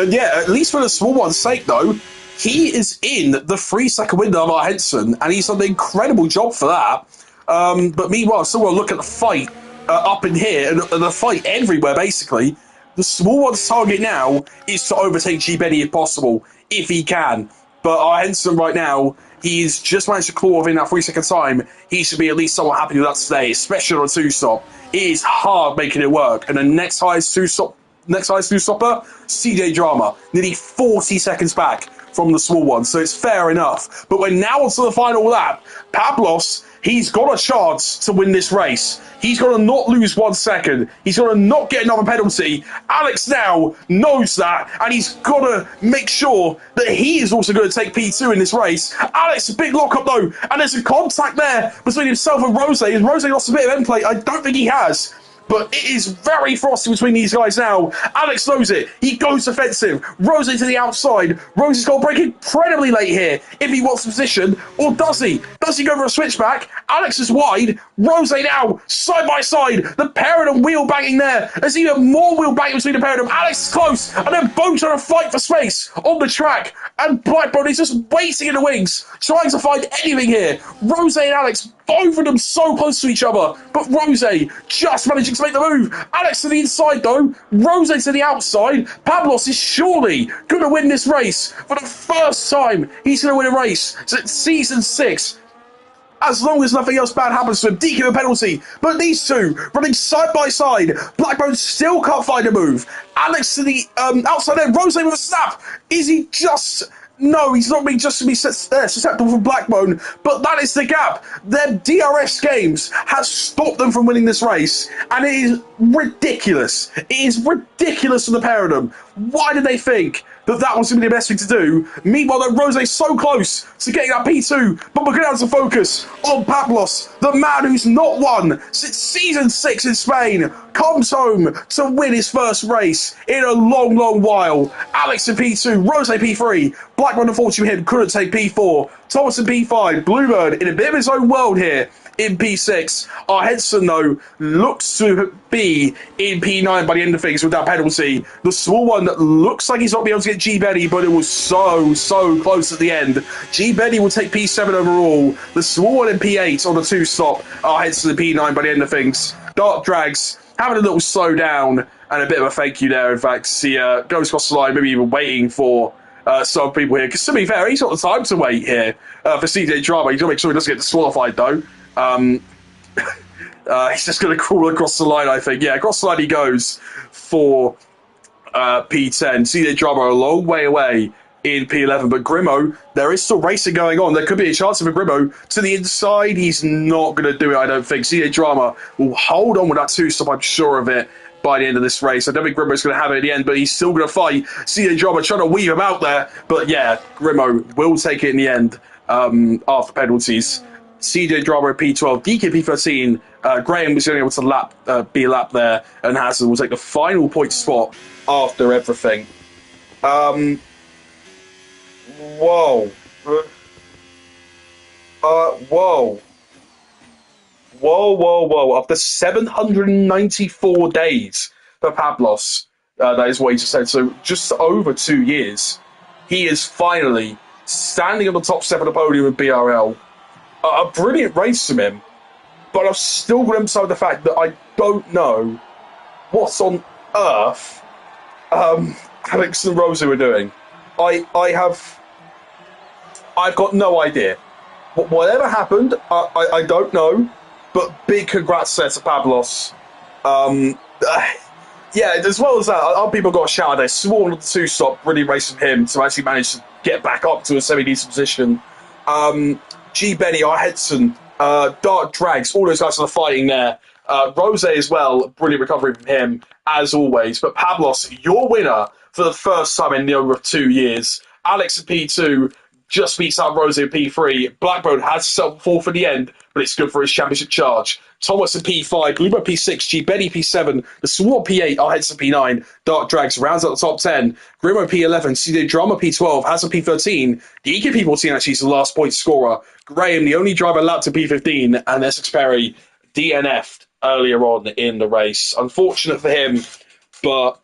yeah, at least for the small one's sake, though, he is in the 3-second window of our Henson, and he's done an incredible job for that. But meanwhile, still want to look at the fight up in here, and the fight everywhere, basically. The small one's target now is to overtake G. Benny if possible, if he can. But our Henson right now... he's just managed to claw within that 3-second time. He should be at least somewhat happy with that today, especially on a 2-stop. It is hard making it work. And the next highest 2-stopper, CJ Drama, nearly 40 seconds back from the small one, so it's fair enough. But we're now onto the final lap. Pavlos, he's got a chance to win this race. He's got to not lose 1 second. He's got to not get another penalty. Alex now knows that, and he's got to make sure that he is also going to take P2 in this race. Alex, a big lock-up, though, and there's a contact there between himself and Rose. Has Rose lost a bit of end play? I don't think he has. But it is very frosty between these guys now. Alex knows it. He goes offensive. Rose to the outside. Rose has got to break incredibly late here if he wants the position. Or does he? Does he go for a switchback? Alex is wide. Rose now, side by side. The pair of them wheel banging there. There's even more wheel banging between the pair of them. Alex is close. And they're both trying to fight for space on the track. And Blackbone is just waiting in the wings, trying to find anything here. Rose and Alex, both of them so close to each other. But Rose just managing to make the move. Alex to the inside, though. Rose to the outside. Pavlos is surely going to win this race. For the first time, he's going to win a race. So it's season 6. As long as nothing else bad happens to him, DQ a penalty. But these two running side by side. Blackbone still can't find a move. Alex to the outside there. Rose with a snap. Is he just No, he's not being just to be susceptible from Blackbone, but that is the gap. Their DRS games has stopped them from winning this race, and it is ridiculous. It is ridiculous for the pair of them. Why did they think that that was going to be the best thing to do? Meanwhile, though, Rose's so close to getting that P2, but we're going to have to focus on Pablos, the man who's not won since Season 6 in Spain, comes home to win his first race in a long, long while. Alex in P2, Rose P3, Blackburn, unfortunately, him couldn't take P4. Thomas in P5, Bluebird in a bit of his own world here in P6. Our Henson, though, looks to be in P9 by the end of things with that penalty. The small one that looks like he's not be able to get G. Benny, but it was so close at the end. G. Benny will take P7 overall. The small one in P8 on the 2-stop. Our Henson in P9 by the end of things. Dark Drags having a little slow down and a bit of a thank you there. In fact, see goes across the line, maybe even waiting for some people here. Because to be fair, he's got the time to wait here for CJ Drama. He's got to make sure he doesn't get disqualified, though. He's just going to crawl across the line, I think. Yeah, across the line he goes for P10. CJ Drama a long way away in P11, but Grimo, there is still racing going on. There could be a chance of a Grimo to the inside. He's not going to do it, I don't think. CJ Drama will hold on with that 2-stop, I'm sure of it, by the end of this race. I don't think Grimo's going to have it at the end, but he's still going to fight. CJ Drama trying to weave him out there, but yeah, Grimo will take it in the end after penalties. CJ Drama at P12, DK P13, Graham was only able to be a lap there, and Hazel will take the final point spot after everything. Whoa. Whoa. After 794 days for Pablos, that is what he just said. So just over 2 years, he is finally standing on the top step of the podium in BRL. A brilliant race from him, but I've still got to emphasize the fact that I don't know what on earth Alex and Rosa were doing. I've got no idea. Whatever happened, I don't know, but big congrats there to Pablos. Yeah, as well as that, other people got a shout out there. Sworn on the 2-stop, really racing him to actually manage to get back up to a semi-decent position. G. Benny, R. Henson, Dark Drags, all those guys are fighting there. Rose as well, brilliant recovery from him, as always. But Pablos, your winner for the first time in over 2 years. Alex at P2 just beats out Rose at P3. Blackbone has to settle for the end, but it's good for his championship charge. Thomas at P5, Bluebird P6, G. Benny P7, the Swart P8, our Henson P9, Dark Drags rounds out the top 10, Grimo P11, CJ Drama P12, Hazard P13, the EK P14 actually is the last point scorer, Graham, the only driver lapped to P15, and Essex Perry DNF'd earlier on in the race. Unfortunate for him, but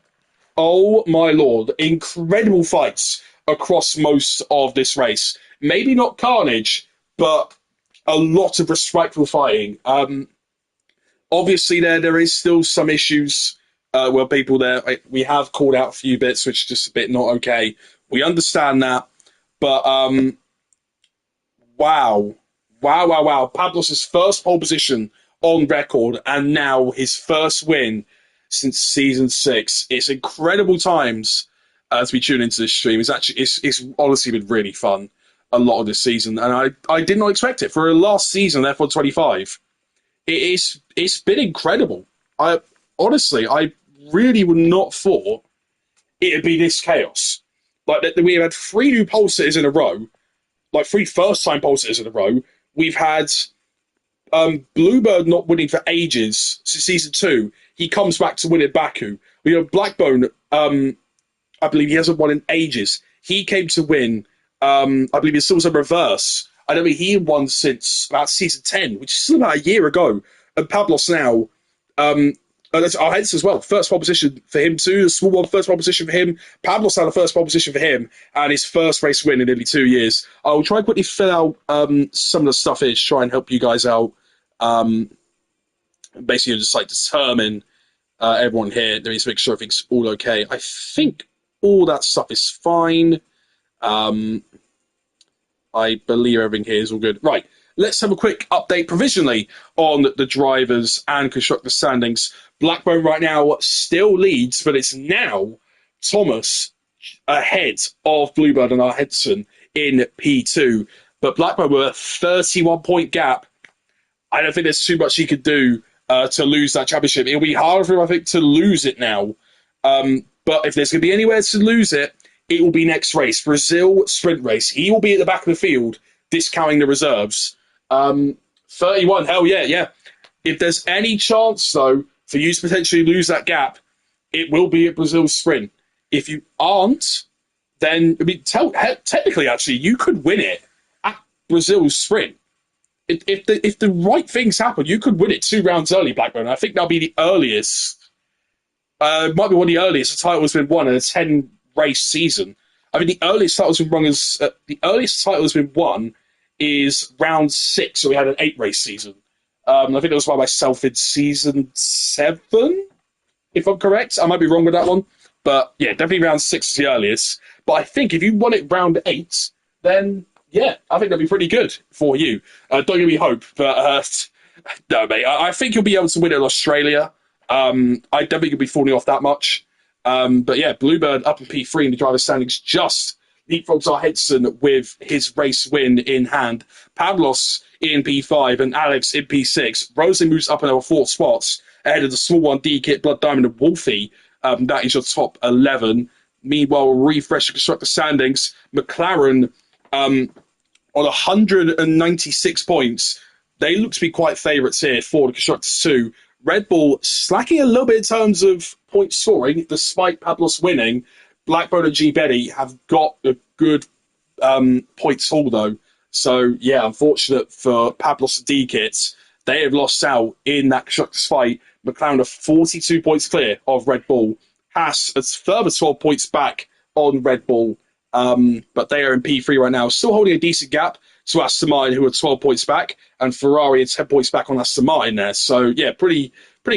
oh my lord, incredible fights across most of this race. Maybe not carnage, but a lot of respectful fighting. Obviously, there is still some issues where people there. We have called out a few bits, which is just a bit not okay. We understand that, but wow. Pablos' first pole position on record, and now his first win since season 6. It's incredible times as we tune into this stream. It's honestly been really fun a lot of this season, and I did not expect it for a last season. Therefore, 25. It's been incredible. I really would not thought it'd be this chaos. Like we have had 3 new pole sitters in a row, like 3 first-time pole sitters in a row. We've had Bluebird not winning for ages since season 2. He comes back to win at Baku. We have Blackbone. I believe he hasn't won in ages. He came to win. I believe it's still a reverse. I don't think he had won since about season 10, which is still about a year ago. And Pablos now, that's our heads as well. First pole position for him too. The small one, first pole position for him. Pablos had a first pole position for him, and his first race win in nearly 2 years. I'll try and quickly fill out some of the stuff here to try and help you guys out. Basically, just like determine everyone here. There is to make sure everything's all okay. I think all that stuff is fine. I believe everything here is all good. Right, let's have a quick update provisionally on the drivers and constructor standings. Blackbone right now still leads, but it's now Thomas ahead of Bluebird and our Henson in P2. But Blackburn were a 31-point gap. I don't think there's too much he could do to lose that championship. It'll be hard for him, I think, to lose it now. But if there's going to be anywhere to lose it, it will be next race, Brazil sprint race. He will be at the back of the field, discounting the reserves. 31, hell yeah, yeah. If there's any chance, though, for you to potentially lose that gap, it will be at Brazil's sprint. If you aren't, then, I mean, technically, actually, you could win it at Brazil's sprint. If the right things happen, you could win it 2 rounds early, Blackburn. I think that'll be the earliest. Might be one of the earliest the title has been won in a 10-race season. I mean, the earliest title has been won is round 6, so we had an 8-race season. I think that was by myself in season 7, if I'm correct. I might be wrong with that one. But yeah, definitely round 6 is the earliest. But I think if you won it round 8, then yeah, I think that'd be pretty good for you. Don't give me hope, but no, mate. I think you'll be able to win it in Australia. I don't think you'll be falling off that much. But yeah, Bluebird up in P3 in the driver's standings just leapfrogs our Henson with his race win in hand. Pavlos in P5 and Alex in P6. Rosen moves up in our 4 spots ahead of the small one, D-Kit, Blood Diamond and Wolfie. That is your top 11. Meanwhile, refresh the constructor standings. McLaren on 196 points. They look to be quite favourites here for the constructors too. Red Bull slacking a little bit in terms of point scoring, despite Pablos winning. Blackburn and G. Betty have got a good points haul, though. So, yeah, unfortunate for Pablos and D-Kits. They have lost out in that constructors fight. McLaren are 42 points clear of Red Bull. Haas is further 12 points back on Red Bull. But they are in P3 right now, still holding a decent gap to Aston Martin, who are 12 points back, and Ferrari are 10 points back on Aston Martin there. So, yeah, pretty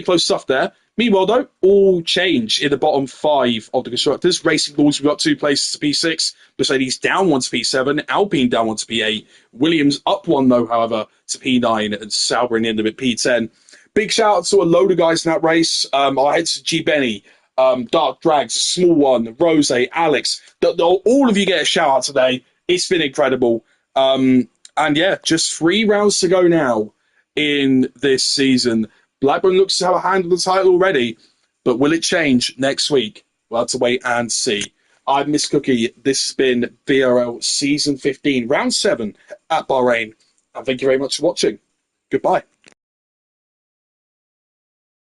close stuff there. Meanwhile, though, all change in the bottom 5 of the constructors. Racing Bulls, we've got 2 places to P6. Mercedes down 1 to P7. Alpine down 1 to P8. Williams up 1, though, however, to P9. And Sauber in the end of it, P10. Big shout out to a load of guys in that race. Our heads to G. Benny, Dark Drags, Small One, Rose, Alex. All of you get a shout out today. It's been incredible. And yeah, just 3 rounds to go now in this season. Blackburn looks to have a hand on the title already, but will it change next week? We'll have to wait and see. I'm Miss Cookie. This has been BRL Season 15, Round 7 at Bahrain. And thank you very much for watching. Goodbye.